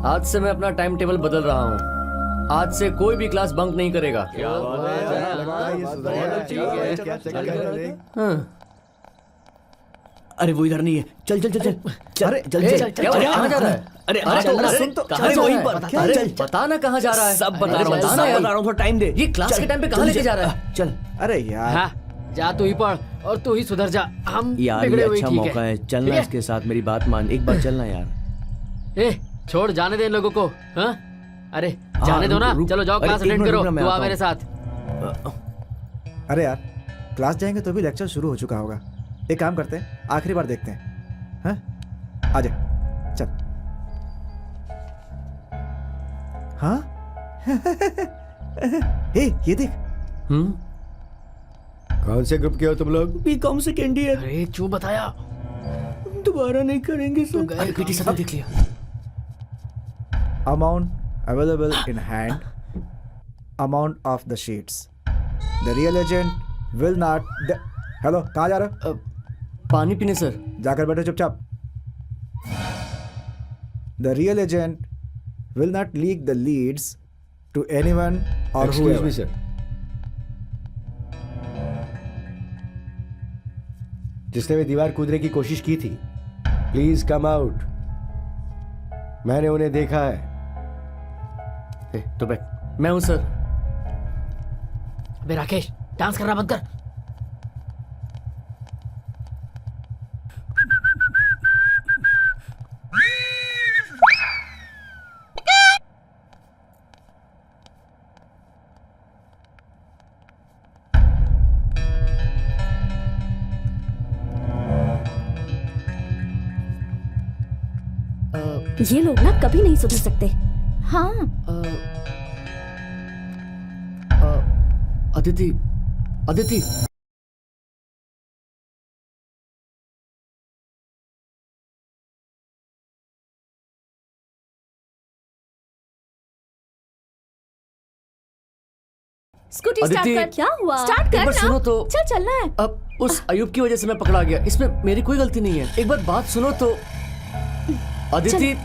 आज से मैं अपना टाइम टेबल बदल रहा हूँ। आज से कोई भी क्लास बंक नहीं करेगा। अरे वो इधर नहीं है। चल चल चल चल चल। अरे चल चल क्या हो रहा है? कहाँ जा रहा है? अरे सुन तो, कहाँ वहीं पर। अरे बता ना कहाँ जा रहा है? सब बता रहा हूँ, थोड़ा टाइम दे। ये क्लास के टाइम पे कहाँ लेके जा रहा है? चल। अरे यार हाँ, जा तू ही पढ़ और तू ही सुधर जा। हम यार ये बिगड़े हुए अच्छा ठीक मौका है, चलना इसके साथ। मेरी बात मान, एक बार चलना यार। ए छोड़, जाने दे इन लोगों को। हाँ अरे जाने दो ना। चलो जाओ, क्लास अटेंड करो। तू आ मेरे साथ। अरे यार क्लास जाएंगे तो भी लेक्चर शुरू हो चुका होगा। एक काम करते हैं, आखिरी बार देखते हैं। हाँ आजा चल। हाँ हे ये देख। कौन से ग्रुप के हो तुम लोग? BCom second year. अरे क्यों बताया? दोबारा नहीं करेंगे सर। गए पीटी सब देख लिया। Amount available in hand, amount of the sheets. The real agent will not. Hello, कहाँ जा रहा? पानी पीने सर। जाकर बैठो चुपचाप। The real agent will not leak the leads to anyone or Excuse whoever. me, sir. जिसने भी दीवार कूदने की कोशिश की थी, प्लीज कम आउट। मैंने उन्हें देखा है। तो बैठ। मैं हूं सर। अबे राकेश, डांस करना बंद कर। ये लोग ना कभी नहीं सुधर सकते। हाँ अदिति, अदिति। स्कूटी स्टार्ट अदिति, कर। क्या हुआ? स्टार्ट एक कर बार ना। सुनो तो। चल चलना है। अब उस अयूब की वजह से मैं पकड़ा गया, इसमें मेरी कोई गलती नहीं है। एक बार बात सुनो तो। अदिति,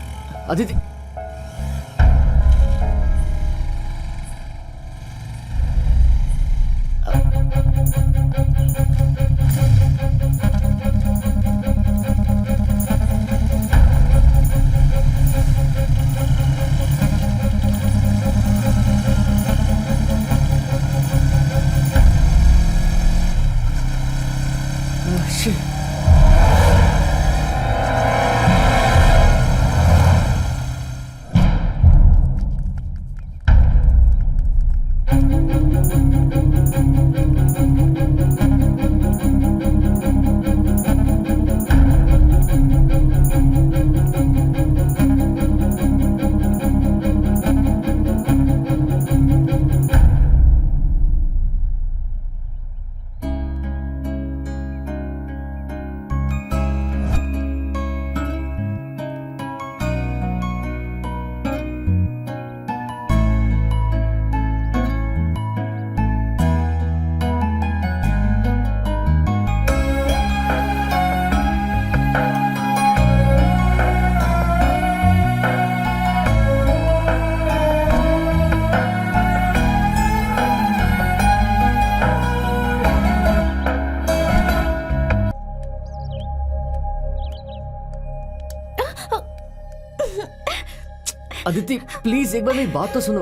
अदिति। अदिति प्लीज एक बार मेरी बात तो सुनो।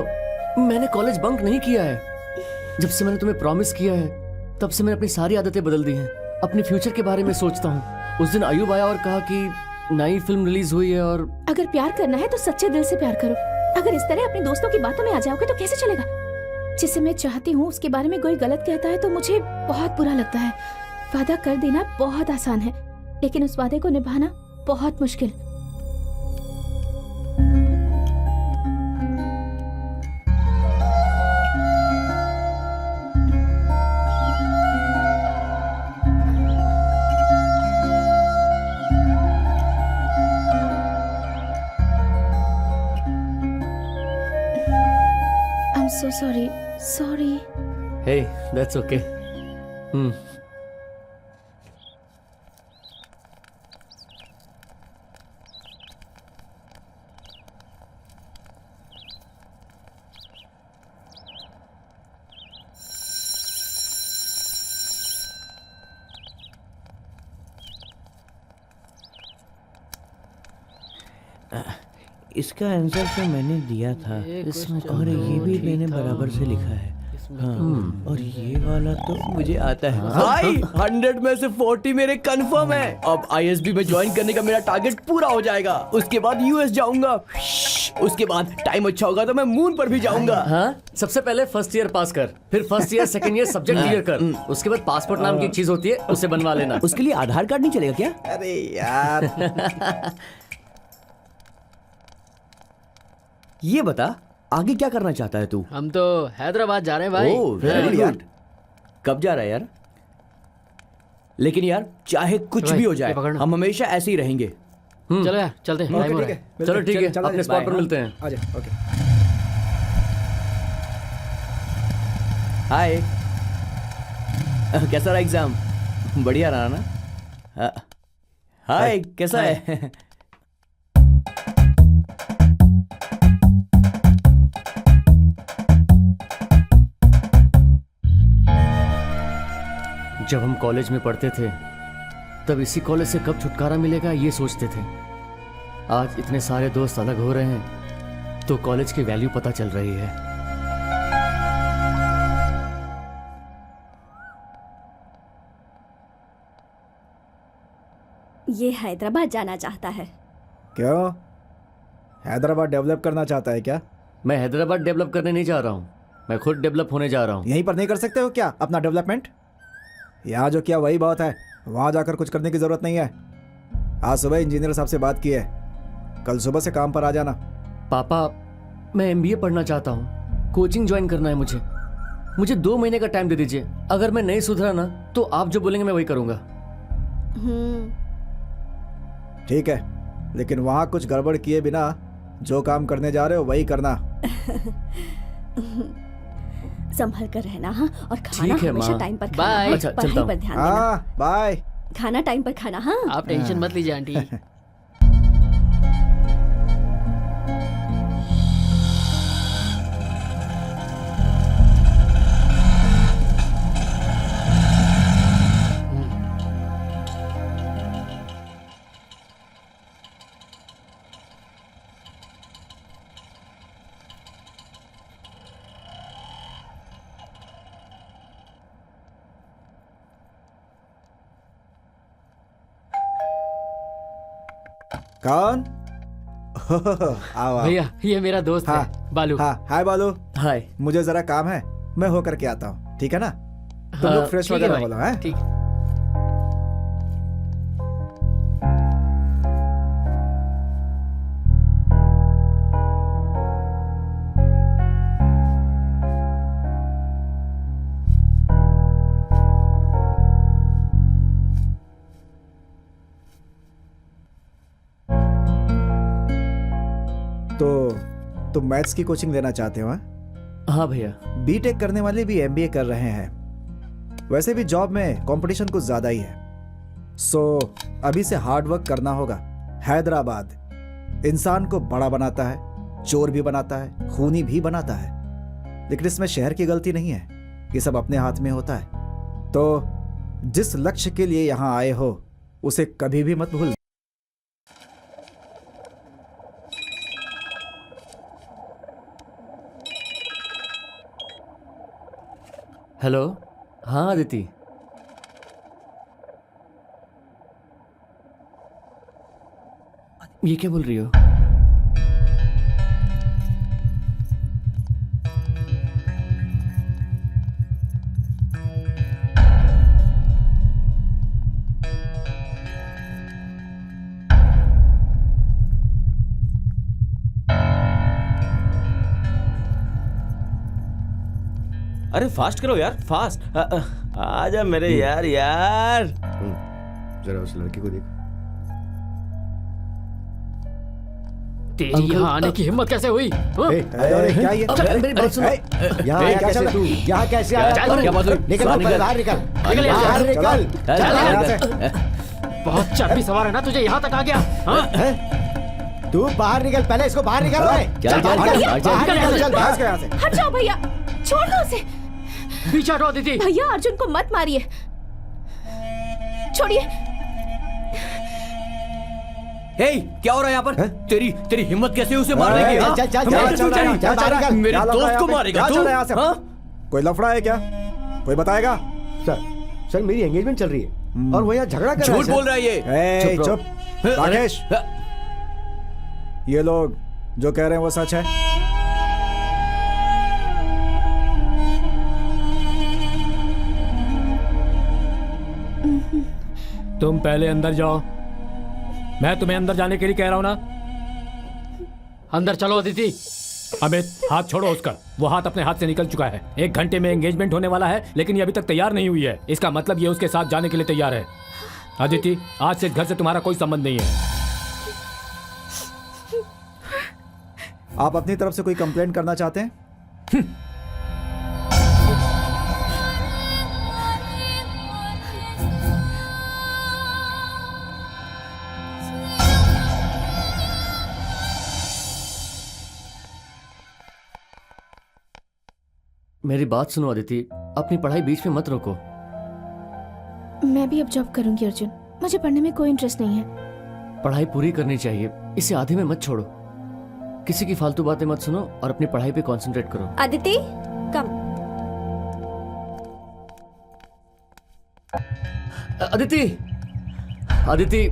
मैंने कॉलेज बंक नहीं किया है। जब से मैंने तुम्हें प्रॉमिस किया है तब से मैंने अपनी सारी आदतें बदल दी हैं। अपने फ्यूचर के बारे में सोचता हूँ। उस दिन अयूब आया और कहा कि नई फिल्म रिलीज हुई है और अगर प्यार करना है तो सच्चे दिल से प्यार करो। अगर इस तरह अपने दोस्तों की बातों में आ जाओगे तो कैसे चलेगा? जिसे मैं चाहती हूँ उसके बारे में कोई गलत कहता है तो मुझे बहुत बुरा लगता है। वादा कर देना बहुत आसान है, लेकिन उस वादे को निभाना बहुत मुश्किल। So sorry. Sorry. Hey, that's okay. इसका आंसर तो मैंने दिया था इसमें, और ये भी मैंने बराबर से लिखा है। हाँ, और ये वाला तो मुझे आता है। भाई 100 में से 40 मेरे कंफर्म है। अब आईएसबी में ज्वाइन करने का मेरा टारगेट पूरा हो जाएगा। उसके बाद यूएस जाऊंगा। उसके बाद टाइम अच्छा होगा तो मैं मून पर भी जाऊंगा। हाँ, सबसे पहले फर्स्ट ईयर पास कर, फिर first year second year subject clear कर। उसके बाद पासपोर्ट नाम की एक चीज होती है, उसे बनवा लेना। उसके लिए आधार कार्ड नहीं चलेगा क्या? अरे यार ये बता आगे क्या करना चाहता है तू? हम तो हैदराबाद जा रहे हैं भाई। Oh very good. कब जा रहा है यार? लेकिन यार चाहे कुछ भाई, भी हो ये जाए पकड़ना। हम हमेशा ऐसे ही रहेंगे। चलो यार चलते हैं, टाइम हो रहा है। चलो ठीक है, चल, अपने स्पॉट पर बाय, मिलते हैं। आ जाओ। ओके। हाय। कैसा रहा एग्जाम? बढ़िया रहा ना? हाय कैसा है? जब हम कॉलेज में पढ़ते थे तब इसी कॉलेज से कब छुटकारा मिलेगा ये सोचते थे। आज इतने सारे दोस्त अलग हो रहे हैं तो कॉलेज की वैल्यू पता चल रही है। ये हैदराबाद जाना चाहता है। क्यों? हैदराबाद डेवलप करना चाहता है क्या? मैं हैदराबाद डेवलप करने नहीं जा रहा हूँ, मैं खुद डेवलप होने जा रहा हूँ। यहीं पर नहीं कर सकते हो क्या अपना डेवलपमेंट? यहाँ जो किया वही बहुत है, वहाँ जाकर कुछ करने की ज़रूरत नहीं है। आज सुबह इंजीनियर साहब से बात की है, कल सुबह से काम पर आ जाना। पापा मैं MBA पढ़ना चाहता हूँ, कोचिंग ज्वाइन करना है मुझे 2 महीने का टाइम दे दीजिए। अगर मैं नहीं सुधरा ना तो आप जो बोलेंगे मैं वही करूँगा। ठीक है, लेकिन वहाँ कुछ गड़बड़ किए बिना जो काम करने जा रहे हो वही करना। संभल कर रहना हाँ, और खाना ठीक है, हमेशा माँ। टाइम पर बाय। खाना। अच्छा, पढ़ाई चलता पर हूँ। ध्यान देना। हाँ बाय। खाना टाइम पर खाना हाँ। आप टेंशन मत लीजिए आंटी। कौन? आओ आओ। भैया ये मेरा दोस्त हाँ, है बालू। हाँ हाय बालू, हाय। मुझे जरा काम है, मैं होकर के आता हूँ, ठीक है ना? तुम हाँ, लोग फ्रेश ठीक है वगैरह भाई, बोलो हैं? ठीक है। तो तुम मैथ्स की कोचिंग लेना चाहते हो? हाँ? हाँ भैया। बीटेक करने वाले भी MBA कर रहे हैं। वैसे भी जॉब में कंपटीशन कुछ ज्यादा ही है, सो अभी से हार्ड वर्क करना होगा। हैदराबाद इंसान को बड़ा बनाता है, चोर भी बनाता है, खूनी भी बनाता है, लेकिन इसमें शहर की गलती नहीं है, ये सब अपने हाथ में होता है। तो जिस लक्ष्य के लिए यहां आए हो उसे कभी भी मत भूल। हेलो, हाँ अदिति। ये क्या बोल रही हो? अरे फास्ट करो यार, फास्ट। आजा मेरे यार यार। जरा उस लड़की को देखो। तेरी यहाँ आने की हिम्मत कैसे हुई हाँ? अरे क्या ये? मेरी बात सुनो। यहाँ ए, आया क्या कैसे चला? तू? यहाँ कैसे आया? चल, अरे, क्या बात हुई? निकल बाहर निकल। बाहर निकल। निकल यहाँ बाहर से। निकल। चल, यहाँ से। बहुत चर्बी सवार है ना तुझे, यहाँ तक आ गया हाँ? तू बाहर निकल, पहले इसको बाहर निकल रहा है। चल, चल, बाहर चल, निकल, चल, बाहर चल, निकल, चल, चल, बस बाहर। यहाँ से। हट जाओ भैया, छोड़ दो उसे। पीछे हटो दीदी। भैया अर्जुन को मत मारिए, छोड़िए। हे क्या हो रहा है यहाँ पर? तेरी हिम्मत कैसे हुई उसे मारने की? हाँ? चल, चल, चल, हमारे चल, तू चल, चल, चल, चल, चल, मेरे क्या लग रहा है दोस्त यहाँ को पे? मारेगा क्या तू? चल रहा है यहाँ से? हाँ? कोई लफड़ा है क्या? कोई बताएगा? सर मेरी एंगेजमेंट चल रही है और वो यहाँ झगड़ा कर रहा है। झूठ बोल रहा है ये। ए, चुप चुप राकेश, ये लोग जो कह रहे हैं वो सच है? तुम पहले अंदर जाओ, मैं तुम्हें अंदर जाने के लिए कह रहा हूं ना। अंदर चलो अदिति। अमित, हाथ छोड़ो उसका। वो हाथ अपने हाथ से निकल चुका है। 1 घंटे में एंगेजमेंट होने वाला है, लेकिन ये अभी तक तैयार नहीं हुई है। इसका मतलब ये उसके साथ जाने के लिए तैयार है। अदिति, आज से इस घर से तुम्हारा कोई संबंध नहीं है। आप अपनी तरफ से कोई कंप्लेंट करना चाहते हैं? मेरी बात सुनो अदिति, अपनी पढ़ाई बीच में मत रोको। मैं भी अब जॉब करूंगी अर्जुन। मुझे पढ़ने में कोई इंटरेस्ट नहीं है। पढ़ाई पूरी करनी चाहिए, इसे आधे में मत छोड़ो। किसी की फालतू बातें मत सुनो और अपनी पढ़ाई पे कंसंट्रेट करो। अदिति, कम। अदिति, अदिति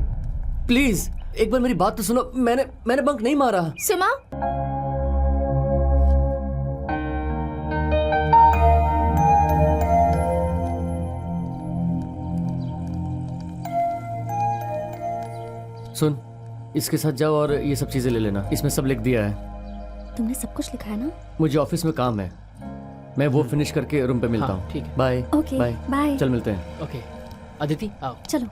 प्लीज एक बार मेरी बात तो सुनो। मैंने बंक नहीं मारा। सुमा, सुन, इसके साथ जाओ और ये सब चीजें ले लेना। इसमें सब लिख दिया है। तुमने सब कुछ लिखा है ना? मुझे ऑफिस में काम है, मैं वो फिनिश करके रूम पे मिलता हाँ, हूँ। ठीक है। बाय। Okay, bye bye. चल मिलते हैं। ओके अदिति आओ। चलो।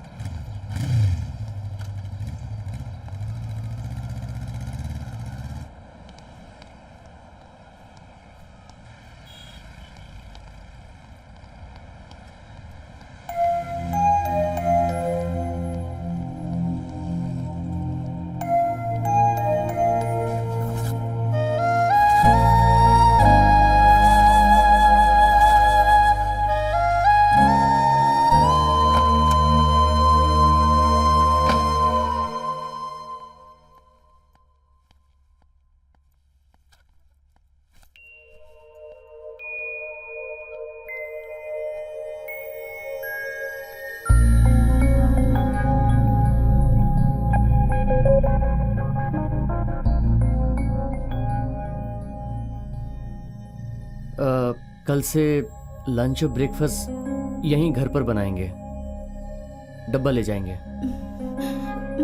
कल से लंच और ब्रेकफास्ट यहीं घर पर बनाएंगे, डब्बा ले जाएंगे।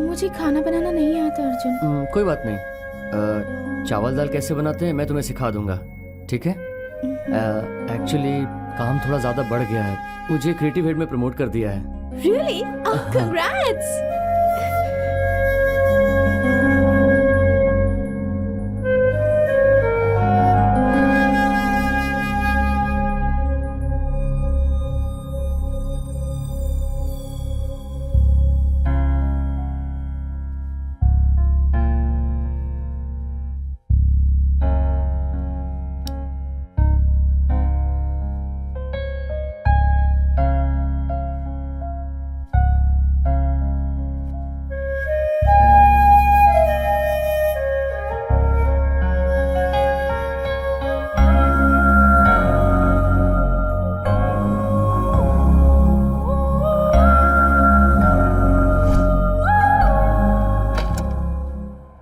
मुझे खाना बनाना नहीं आता अर्जुन। कोई बात नहीं। चावल दाल कैसे बनाते हैं मैं तुम्हें सिखा दूंगा, ठीक है? एक्चुअली काम थोड़ा ज़्यादा बढ़ गया है, मुझे क्रिएटिव हेड में प्रमोट कर दिया है। Really? Oh, congrats!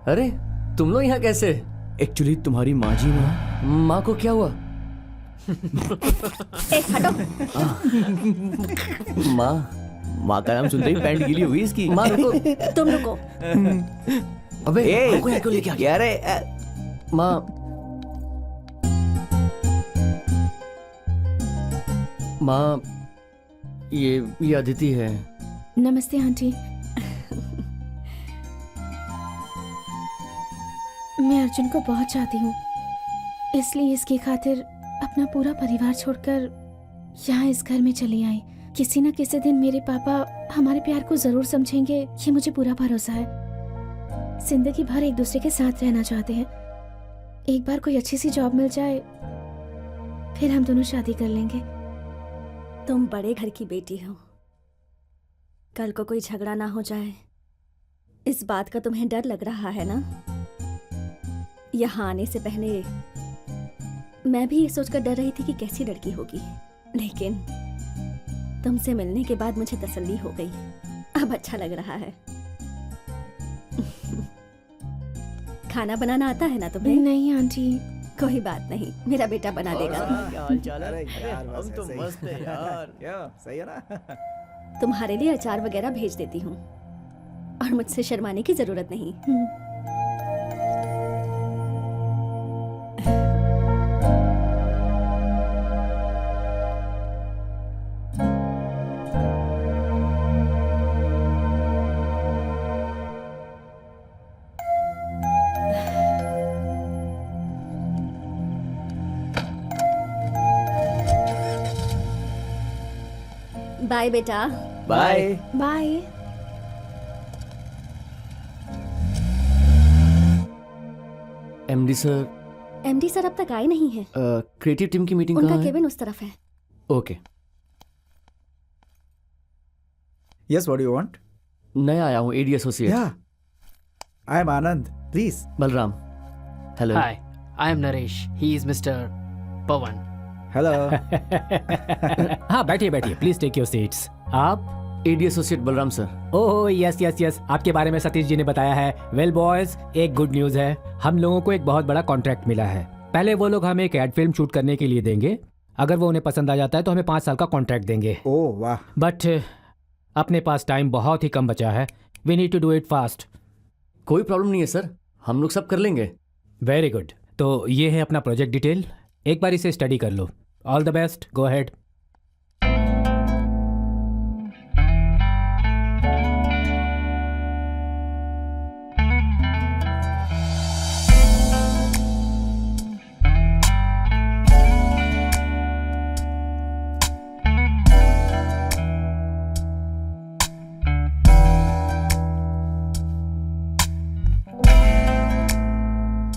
अरे तुम लोग यहाँ कैसे? एक्चुअली तुम्हारी माँ जी ना। माँ को क्या हुआ? हटो। माँ का नाम सुनते ही पैंट गीली हुई इसकी। माँ रुको। तुम रुको। अबे ए, माँ को यहाँ क्यों लेके आ गया? माँ, माँ ये अदिति है। नमस्ते आंटी। मैं अर्जुन को बहुत चाहती हूँ, इसलिए इसकी खातिर अपना पूरा परिवार छोड़कर यहाँ इस घर में चली आई। किसी न किसी दिन मेरे पापा हमारे प्यार को जरूर समझेंगे, ये मुझे पूरा भरोसा है। जिंदगी भर एक दूसरे के साथ रहना चाहते हैं। एक बार कोई अच्छी सी जॉब मिल जाए, फिर हम दोनों शादी कर लेंगे। तुम बड़े घर की बेटी हो, कल को कोई झगड़ा ना हो जाए, इस बात का तुम्हें डर लग रहा है ना? यहाँ आने से पहले मैं भी ये सोचकर डर रही थी कि कैसी लड़की होगी, लेकिन तुमसे मिलने के बाद मुझे तसल्ली हो गई। अब अच्छा लग रहा है। खाना बनाना आता है ना तुम्हें? नहीं आंटी। कोई बात नहीं, मेरा बेटा बना देगा। हम तो मस्त है यार। सही है ना? तुम्हारे लिए अचार वगैरह भेज देती हूँ, और मुझसे शर्माने की जरूरत नहीं। बाय बेटा। Bye. Bye. MD sir. MD sir अब तक आए नहीं है। क्रिएटिव टीम की मीटिंग उनका कहाँ है? केबिन उस तरफ है। Okay. Yes, what do you want? नया आया हूँ AD associate. Yeah. I am Anand. Please. Balram. Hello. Hi, I am Naresh. He is Mr. Pawan. Hello. हाँ बैठिए बैठिए, प्लीज टेक योर सीट्स। आप? AD associate Balram sir. Oh yes yes yes, आपके बारे में सतीश जी ने बताया है। वेल बॉयज, एक गुड न्यूज है, हम लोगों को एक बहुत बड़ा कॉन्ट्रैक्ट मिला है। पहले वो लोग हमें एक एड फिल्म शूट करने के लिए देंगे, अगर वो उन्हें पसंद आ जाता है तो हमें 5 साल का कॉन्ट्रैक्ट देंगे। ओह वाह। बट अपने पास टाइम बहुत ही कम बचा है, we need to do it fast. कोई प्रॉब्लम नहीं है सर, हम लोग सब कर लेंगे। वेरी गुड, तो ये है अपना प्रोजेक्ट डिटेल, एक बार इसे स्टडी कर लो। All the best, go ahead.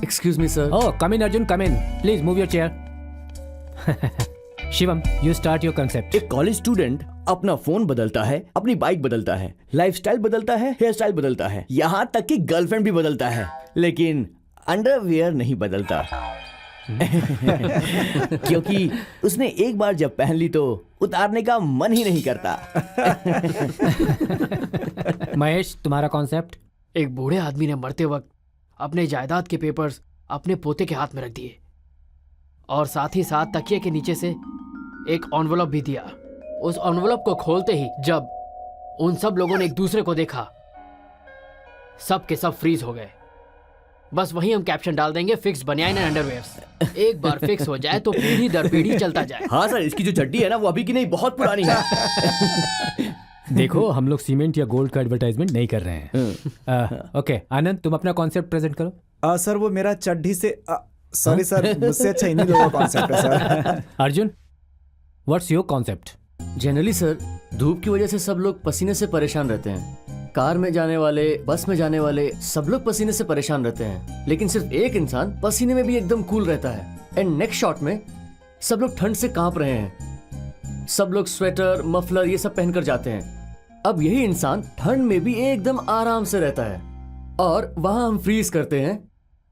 Excuse me sir. Oh, come in Arjun, come in. Please move your chair. Shivam, you start your concept. एक कॉलेज स्टूडेंट अपना फोन बदलता है, अपनी बाइक बदलता है, लाइफस्टाइल बदलता है, हेयर स्टाइल बदलता है, यहाँ तक कि गर्लफ्रेंड भी बदलता है, लेकिन अंडरवियर नहीं बदलता। क्योंकि उसने एक बार जब पहन ली तो उतारने का मन ही नहीं करता। महेश, तुम्हारा कॉन्सेप्ट? एक बूढ़े आदमी ने मरते वक्त अपने जायदाद के पेपर्स अपने पोते के हाथ में रख दिए और साथ ही साथ तकिए के नीचे से एक एनवलप भी दिया। उस एनवलप को खोलते ही जब उन सब लोगों ने एक दूसरे को देखा, सब के सब फ्रीज हो गए। बस वहीं हम कैप्शन डाल देंगे, फिक्स बनियाइन एंड अंडरवेयर्स। एक बार फिक्स हो जाए तो पीढ़ी दर पीढ़ी चलता जाए। हाँ सर, इसकी जो चड्डी है ना वो अभी की नहीं, बहुत पुरानी है। देखो, हम लोग सीमेंट या गोल्ड का एडवर्टाइजमेंट नहीं कर रहे हैं। ओके आनंद, तुम अपना कॉन्सेप्ट प्रेजेंट करो। सर वो मेरा चड्ढी से सॉरी सर, मुझसे अच्छा इन्हीं लोगों का कॉन्सेप्ट है sir. Arjun, what's your concept? Generally sir, धूप की वजह से सब लोग पसीने से परेशान रहते हैं। कार में जाने वाले, बस में जाने वाले, सब लोग पसीने से परेशान रहते हैं, लेकिन सिर्फ एक इंसान पसीने में भी एकदम कूल रहता है। एंड नेक्स्ट शॉट में सब लोग ठंड से कांप रहे हैं, सब लोग स्वेटर, मफलर ये सब पहनकर जाते हैं। अब यही इंसान ठंड में भी एकदम आराम से रहता है, और वहां हम फ्रीज करते हैं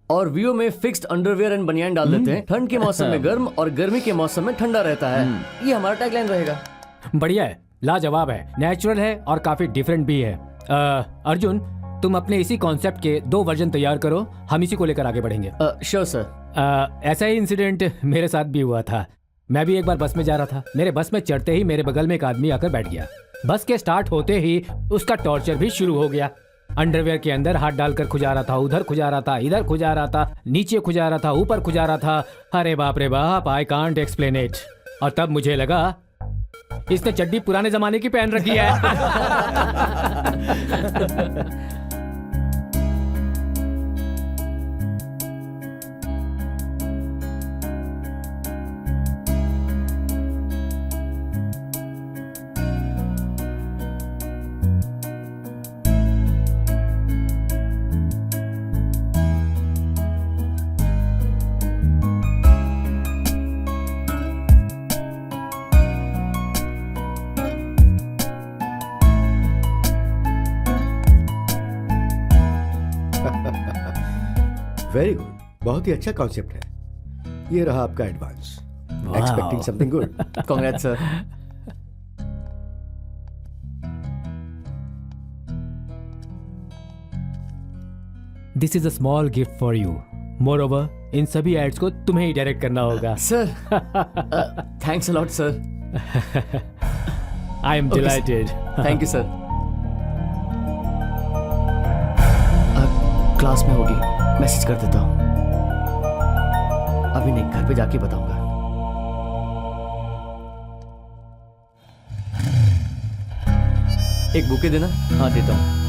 और व्यू में फिक्स्ड अंडरवियर एंड बनियान डाल देते हैं। ठंड के मौसम में गर्म और गर्मी के मौसम में ठंडा रहता है। ये हमारा टैगलाइन रहेगा। बढ़िया है, लाजवाब है, नेचुरल है और काफी डिफरेंट भी है। अर्जुन, तुम अपने इसी कॉन्सेप्ट के 2 वर्जन तैयार करो, हम इसी को लेकर आगे बढ़ेंगे। Sure sir. ऐसा ही इंसिडेंट मेरे साथ भी हुआ था। मैं भी एक बार बस में जा रहा था, मेरे बस में चढ़ते ही मेरे बगल में एक आदमी आकर बैठ गया। बस के स्टार्ट होते ही उसका टॉर्चर भी शुरू हो गया। अंडरवेयर के अंदर हाथ डालकर खुजा रहा था, उधर खुजा रहा था, इधर खुजा रहा था, नीचे खुजा रहा था, ऊपर खुजा रहा था। अरे बाप रे बाप, आई कांट एक्सप्लेन इट। और तब मुझे लगा इसने चड्डी पुराने जमाने की पहन रखी है। वेरी गुड, बहुत ही अच्छा कॉन्सेप्ट है। ये रहा आपका advance. Expecting something good. Congrats sir. This is a small gift for you. Moreover, इन सभी एड्स को तुम्हें ही डायरेक्ट करना होगा। Sir, thanks a lot sir. I am delighted. Thank you sir. Class में होगी, मैसेज कर देता हूँ। अभी नहीं, घर पे जाके बताऊंगा। एक बुके देना। हाँ देता हूँ।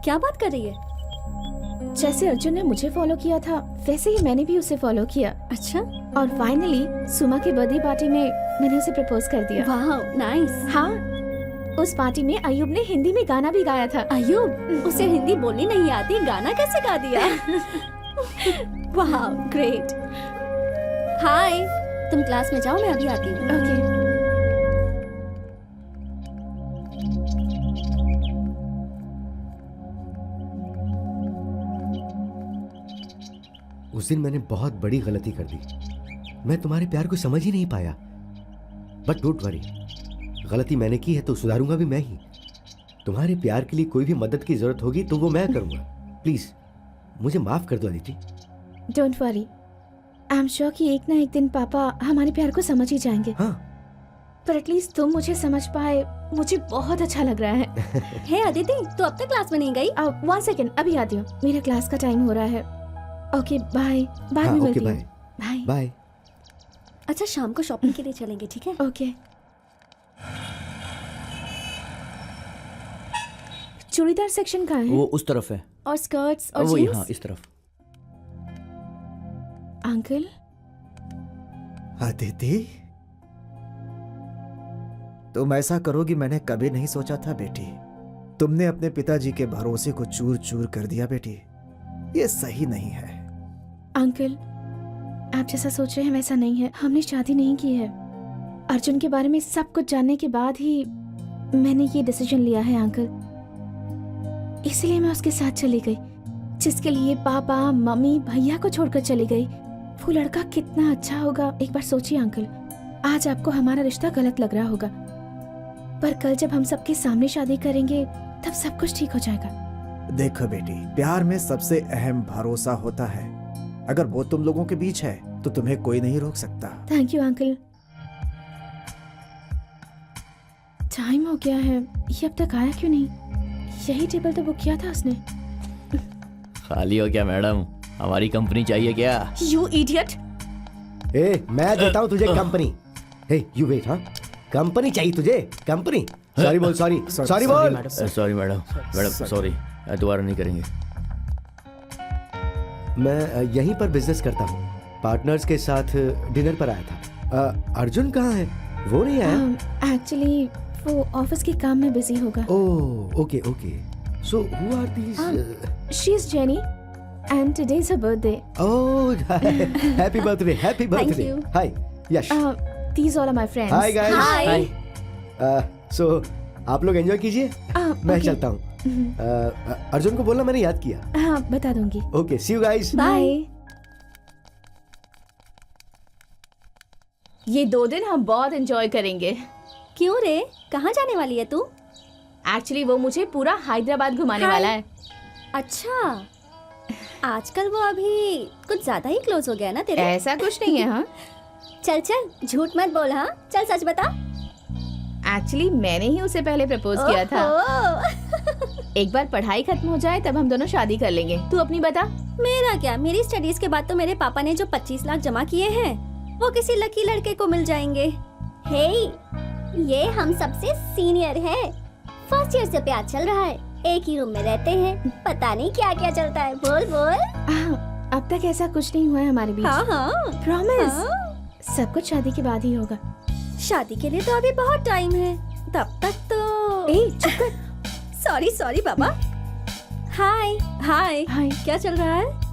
क्या बात कर रही है? जैसे अर्जुन ने मुझे फॉलो किया था वैसे ही मैंने भी उसे फॉलो किया। अच्छा, और फाइनली सुमा के बर्थडे पार्टी में मैंने उसे प्रपोज कर दिया। वाह, नाइस। हाँ, उस पार्टी में अयूब ने हिंदी में गाना भी गाया था। अयूब, उसे हिंदी बोलनी नहीं आती, गाना कैसे गा दिया? वाह, ग्रेट। हाय, तुम क्लास में जाओ, मैं अभी आती हूँ। ओके। उस दिन मैंने बहुत बड़ी गलती कर दी। मैं तुम्हारे प्यार को समझ ही नहीं पाया। बट डोंट वरी, गलती मैंने की है तो सुधारूंगा भी मैं ही। तुम्हारे प्यार के लिए कोई भी मदद की जरूरत होगी तो वो मैं करूंगा। प्लीज मुझे माफ कर दो Aditi. Don't worry, I am sure कि एक ना एक दिन पापा हमारे प्यार को समझ ही जाएंगे। हाँ, पर एटलीस्ट तुम मुझे समझ पाए, मुझे बहुत अच्छा लग रहा है। हे अदिति, तू अब तक क्लास में नहीं गई? 1 सेकेंड, अभी आती हूँ, मेरा क्लास का टाइम हो रहा है। ओके बाय, बाद हाँ, में ओके मिलती हूँ। Bye bye. बाय। अच्छा, शाम को शॉपिंग के लिए चलेंगे, ठीक है? ओके। चूड़ीदार सेक्शन कहाँ है? वो उस तरफ है। और स्कर्ट्स और वही, जीन्स? हाँ, इस तरफ। अंकल, अदिति, तुम ऐसा करोगी मैंने कभी नहीं सोचा था बेटी। तुमने अपने पिताजी के भरोसे को चूर चूर कर दिया बेटी। ये सही नहीं है। अंकल, आप जैसा सोच रहे हैं वैसा नहीं है। हमने शादी नहीं की है। अर्जुन के बारे में सब कुछ जानने के बाद ही मैंने ये डिसीजन लिया है अंकल। इसलिए मैं उसके साथ चली गई, जिसके लिए पापा मम्मी भैया को छोड़कर चली गई। वो लड़का कितना अच्छा होगा, एक बार सोचिए अंकल। आज आपको हमारा रिश्ता गलत लग रहा होगा, पर कल जब हम सबके सामने शादी करेंगे तब सब कुछ ठीक हो जाएगा। देखो बेटी, प्यार में सबसे अहम भरोसा होता है। अगर वो तुम लोगों के बीच है तो तुम्हें कोई नहीं रोक सकता। Thank you uncle. टाइम हो गया है, ये अब तक आया क्यों नहीं? यही टेबल तो बुक किया था उसने। खाली हो क्या मैडम? हमारी कंपनी चाहिए क्या? You idiot! ए, मैं देता हूँ तुझे कंपनी। Hey, you wait. हाँ, कंपनी चाहिए तुझे? कंपनी? सॉरी बोल, सॉरी सॉरी बोल। सॉरी मैडम, सॉरी, दोबारा नहीं करेंगे। मैं यहीं पर बिजनेस करता हूँ। पार्टनर्स के साथ डिनर पर आया था। अर्जुन कहाँ है? वो नहीं आया? एक्चुअली वो ऑफिस के काम में बिजी होगा। Oh, okay okay. So who are these? She is Jenny and today is her birthday. Oh, happy birthday, happy birthday. you. Hi Yash. These all are my friends. Hi guys. Hi. So आप लोग enjoy कीजिए, मैं चलता हूँ। अर्जुन को बोलना मैंने याद किया। हाँ, बता दूंगी। Okay, see you guys. Bye. ये 2 दिन हम बहुत एंजॉय करेंगे। क्यों रे, कहाँ जाने वाली है तू? एक्चुअली वो मुझे पूरा हैदराबाद घुमाने Hi. वाला है। अच्छा, आजकल वो अभी कुछ ज्यादा ही क्लोज हो गया ना तेरे? ऐसा कुछ नहीं है। हाँ, चल चल, झूठ मत बोल। हाँ, चल सच बता। एक्चुअली मैंने ही उसे पहले प्रपोज किया था। ओहो। एक बार पढ़ाई खत्म हो जाए तब हम दोनों शादी कर लेंगे। तू अपनी बता। मेरा क्या, मेरी स्टडीज के बाद तो मेरे पापा ने जो 25 लाख जमा किए हैं वो किसी लकी लड़के को मिल जाएंगे। हे, ये हम सबसे सीनियर है। फर्स्ट ईयर से प्यार चल रहा है, एक ही रूम में रहते हैं, पता नहीं क्या क्या चलता है। बोल बोल। अब तक ऐसा कुछ नहीं हुआ है हमारे बीच। हाँ हाँ, प्रॉमिस। हाँ। सब कुछ शादी के बाद ही होगा। शादी के लिए तो अभी बहुत टाइम है, तब तक तो। ए, चुप कर। सॉरी सॉरी बाबा। हाय हाय, हाय। क्या चल रहा है?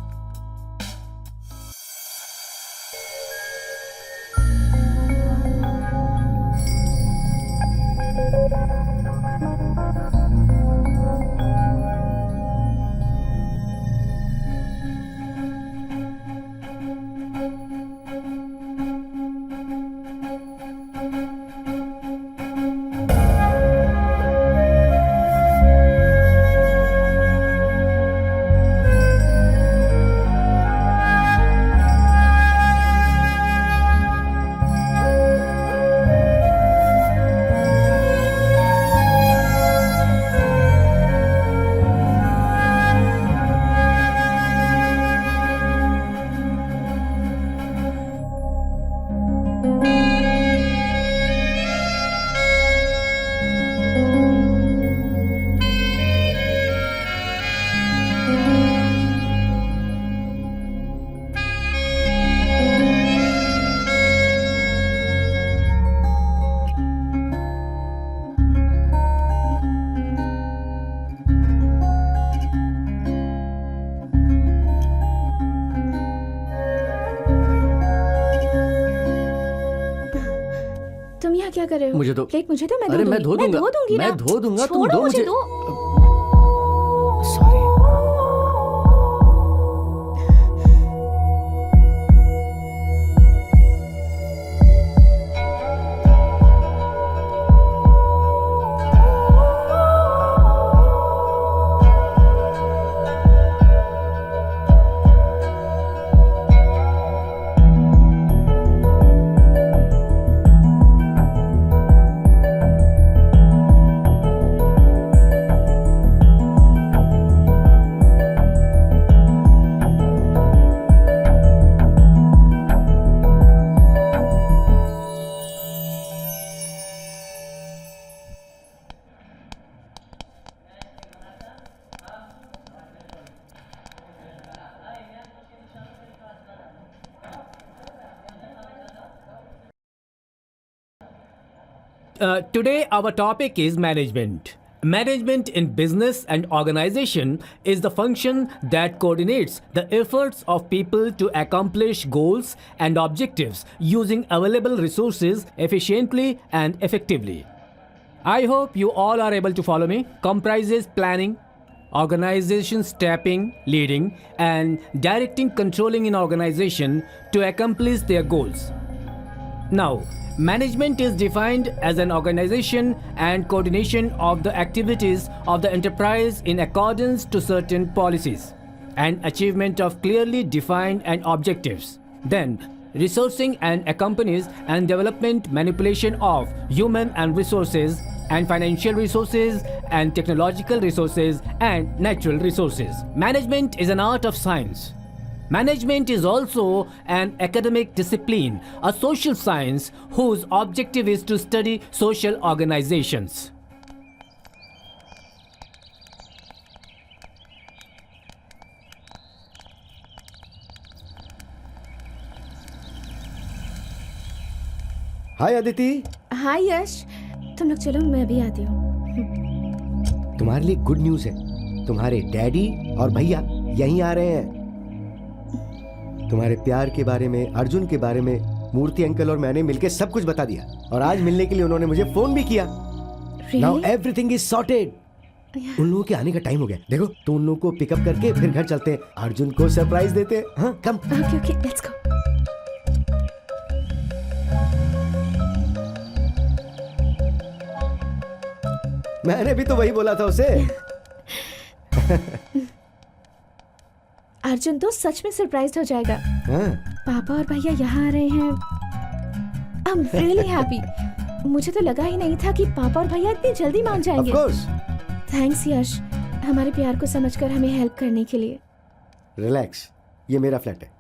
यहाँ क्या कर रहे हो? मुझे दो। प्लेट मुझे दो, मैं अरे मैं धो दूंगा, धो दूंगी ना। मैं धो दूंगा, तुम छोड़ो दो मुझे मुझे। दो। Sorry. Today, our topic is management. Management in business and organization is the function that coordinates the efforts of people to accomplish goals and objectives using available resources efficiently and effectively. I hope you all are able to follow me. Comprises planning, organization stepping, leading, and directing, controlling an organization to accomplish their goals. Now, management is defined as an organization and coordination of the activities of the enterprise in accordance to certain policies and achievement of clearly defined and objectives. Then, resourcing and accompanies and development manipulation of human and resources and financial resources and technological resources and natural resources. Management is an art of science. Management is also an academic discipline, a social science whose objective is to study social organizations. हाय अदिति। हाय यश, तुम लोग चलो, मैं भी आती हूँ। तुम्हारे लिए good news है, तुम्हारे डैडी और भैया यहीं आ रहे हैं। तुम्हारे प्यार के बारे में, अर्जुन के बारे में मूर्ति अंकल और मैंने मिलकर सब कुछ बता दिया और आज मिलने के लिए उन्होंने मुझे फोन भी किया। Now everything is sorted. उन लोगों के आने का टाइम हो गया। देखो, तो उन लोगों को पिकअप करके फिर घर चलते हैं, अर्जुन को सरप्राइज देते हैं। हाँ, come. Okay okay, let's go. मैंने भी तो वही बोला था उसे। अर्जुन तो सच में सरप्राइज हो जाएगा। हाँ। पापा और भैया यहाँ आ रहे हैं। I am really happy. मुझे तो लगा ही नहीं था कि पापा और भैया इतनी जल्दी मान जाएंगे। Of course. थैंक्स यश, हमारे प्यार को समझकर हमें हेल्प करने के लिए। रिलैक्स, ये मेरा फ्लैट है।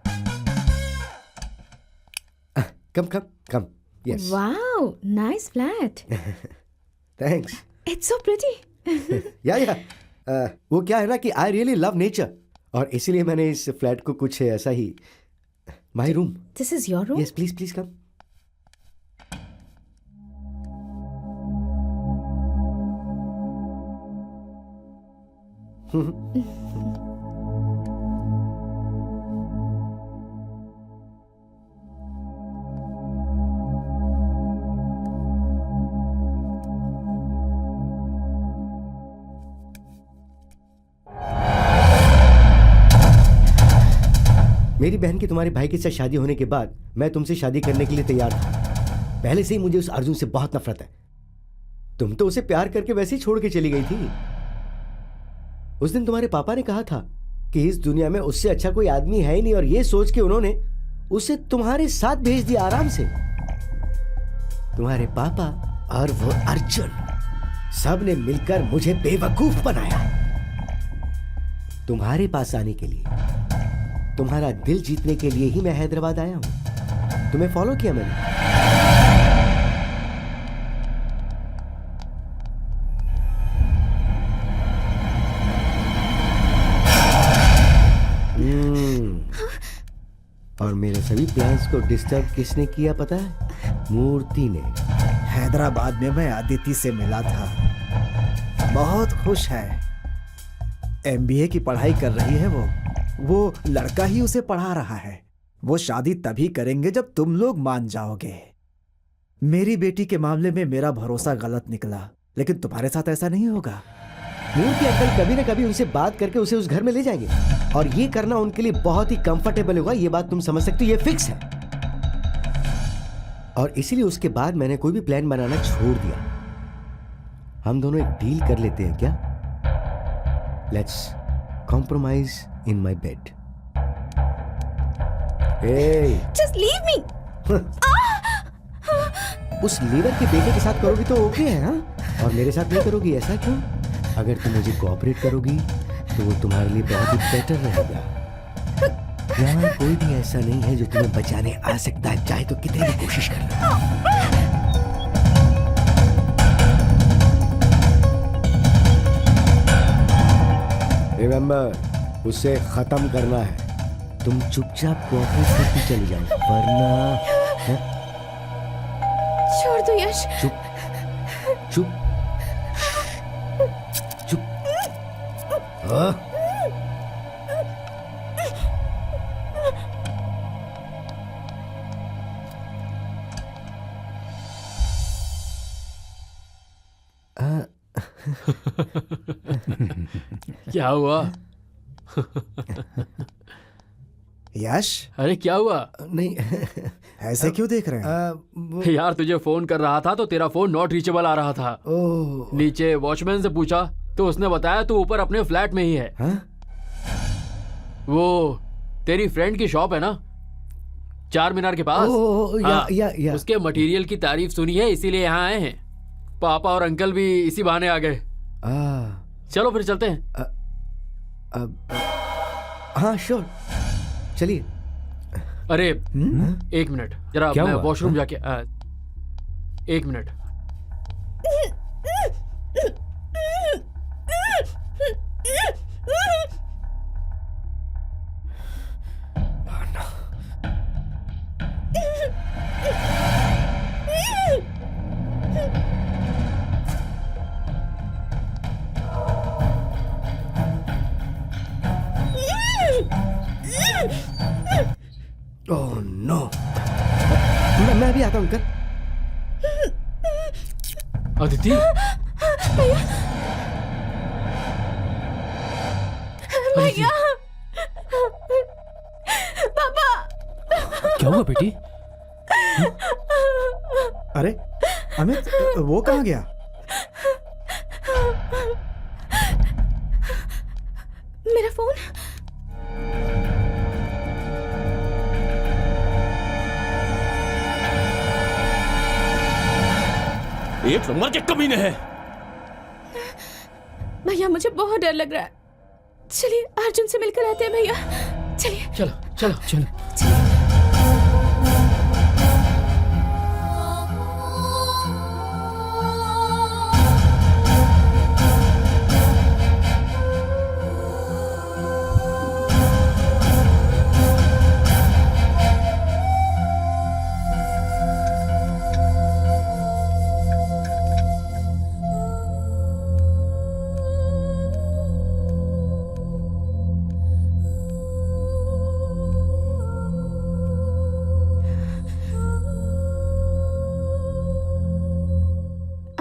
Come come come. Yes. Wow, nice flat. Thanks. It's so pretty. या वो क्या है ना कि आई रियली लव नेचर और इसीलिए मैंने इस फ्लैट को कुछ ऐसा ही, my room. This is your room? Yes, please please come. मेरी बहन की तुम्हारे भाई के साथ शादी होने के बाद मैं तुमसे शादी करने के लिए तैयार था। पहले से ही मुझे उस अर्जुन से बहुत नफरत है। तुम तो उसे प्यार करके वैसे ही छोड़ के चली गई थी। उस दिन तुम्हारे पापा ने कहा था कि इस दुनिया में उससे अच्छा कोई आदमी है ही नहीं और ये सोच के उन्होंने उसे तुम्हारे साथ भेज दिया आराम से। तुम्हारे पापा और वो अर्जुन सब ने मिलकर मुझे बेवकूफ बनाया। तुम्हारे पास आने के लिए, तुम्हारा दिल जीतने के लिए ही मैं हैदराबाद आया हूं। तुम्हें फॉलो किया मैंने। और मेरे सभी प्लान्स को डिस्टर्ब किसने किया पता है? मूर्ति ने। हैदराबाद में मैं अदिति से मिला था, बहुत खुश है। MBA की पढ़ाई कर रही है वो लड़का ही उसे पढ़ा रहा है। वो शादी तभी करेंगे जब तुम लोग मान जाओगे। मेरी बेटी के मामले में मेरा भरोसा गलत निकला, लेकिन तुम्हारे साथ ऐसा नहीं होगा। मूर्ति अंकल कभी ना कभी उनसे बात करके उसे उस घर में ले जाएंगे, और ये करना उनके लिए बहुत ही कंफर्टेबल होगा। ये बात तुम समझ सकते हो, ये फिक्स है। और इसीलिए उसके बाद मैंने कोई भी प्लान बनाना छोड़ दिया। हम दोनों एक डील कर लेते हैं क्या? Let's compromise in my bed. Just leave me. उस लीवर के बेटे के साथ करोगी तो ओके है, हाँ? और मेरे साथ नहीं करोगी, ऐसा क्यों? अगर तुम मुझे कोऑपरेट करोगी तो वो तुम्हारे लिए बहुत ही बेटर रहेगा। यहाँ कोई भी ऐसा नहीं है जो तुम्हें बचाने आ सकता है, चाहे तो कितनी भी कोशिश कर लो। रिमेंबर, उसे खत्म करना है। तुम चुपचाप कोऑपरेट करती चली जाओ, वरना छोड़ दो यश। चुप चुप चुप। हाँ? क्या हुआ? यश, अरे क्या हुआ? नहीं, ऐसे क्यों देख रहे हैं? यार तुझे फोन कर रहा था तो तेरा फोन नॉट रीचेबल आ रहा था। ओह, नीचे वॉचमैन से पूछा तो उसने बताया तू ऊपर अपने फ्लैट में ही है। हाँ? वो तेरी फ्रेंड की शॉप है ना, चार मीनार के पास। ओह, हाँ, या। उसके मटेरियल की तारीफ सुनी है, इसीलिए यहाँ आए हैं। पापा और अंकल भी इसी बहाने आ गए। चलो फिर चलते हैं। हाँ श्योर, चलिए। अरे एक मिनट जरा, क्या मैं हुआ? वॉशरूम जाके एक मिनट। ओह नो, मैं भी आता हूँ अंकल। अदिति, भैया, पापा। क्या हुआ बेटी? अरे अमित, वो कहाँ गया? मेरा फोन। एक नंबर के कमीने हैं। भैया मुझे बहुत डर लग रहा है। चलिए अर्जुन से मिलकर आते हैं भैया। चलिए चलो चलो चलिए।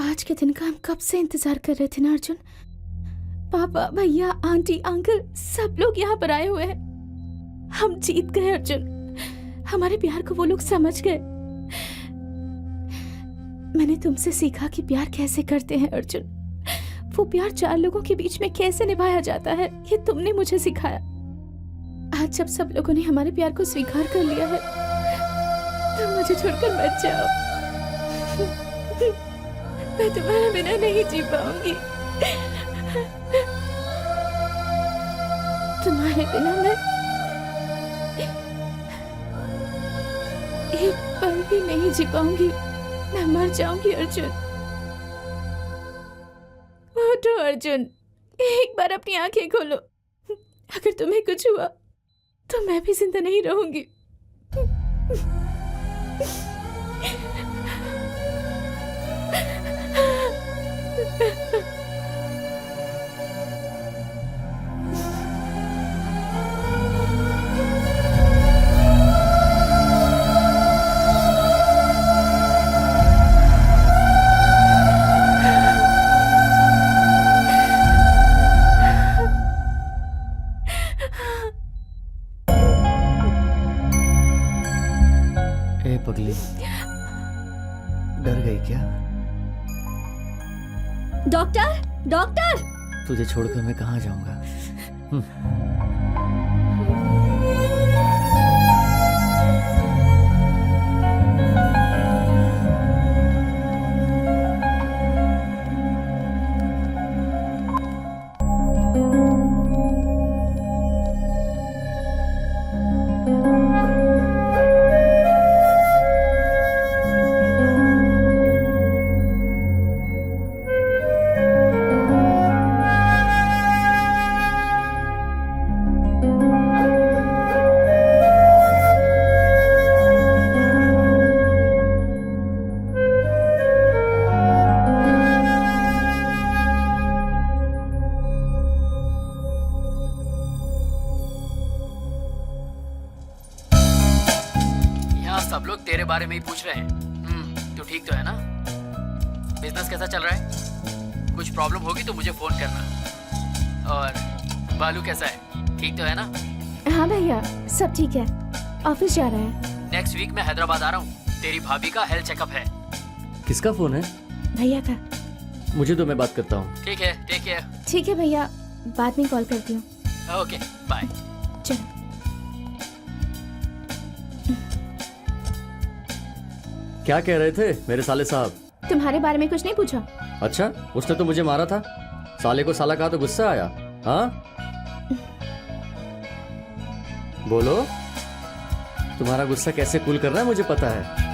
आज के दिन का हम कब से इंतजार कर रहे थे ना अर्जुन। पापा, भैया, आंटी, अंकल सब लोग यहाँ पर आए हुए हैं। हम जीत गए अर्जुन। हमारे प्यार को वो लोग समझ गए। मैंने तुमसे सीखा कि प्यार कैसे करते हैं अर्जुन। वो प्यार चार लोगों के बीच में कैसे निभाया जाता है, ये तुमने मुझे सिखाया। आज जब सब लोगों ने हमारे प्यार को स्वीकार कर लिया है, तुम मुझे छोड़कर मत जाओ। मैं तुम्हारे बिना नहीं जी पाऊंगी। तुम्हारे बिना मैं एक पल भी नहीं जी पाऊंगी। मैं मर जाऊंगी अर्जुन। उठो अर्जुन, एक बार अपनी आंखें खोलो। अगर तुम्हें कुछ हुआ तो मैं भी जिंदा नहीं रहूंगी। डॉक्टर डॉक्टर तुझे छोड़कर मैं कहाँ जाऊंगा? यहाँ सब लोग तेरे बारे में ही पूछ रहे हैं। तू ठीक तो है ना? बिजनेस कैसा चल रहा है? कुछ प्रॉब्लम होगी तो मुझे फोन करना। और बालू कैसा है? ठीक तो है ना? हाँ भैया, सब ठीक है। ऑफिस जा रहा है। नेक्स्ट वीक मैं हैदराबाद आ रहा हूँ। तेरी भाभी का हेल्थ चेकअप है। किसका फोन है? भैया का। मुझे तो मैं बात करता हूँ। ठीक है, टेक केयर। ठीक है भैया, बाद में कॉल करती हूँ। Okay, bye. चलो। क्या कह रहे थे मेरे साले साहब? तुम्हारे बारे में कुछ नहीं पूछा। अच्छा, उसने तो मुझे मारा था। साले को साला कहा तो गुस्सा आया? हाँ, बोलो, तुम्हारा गुस्सा कैसे कूल करना है मुझे पता है।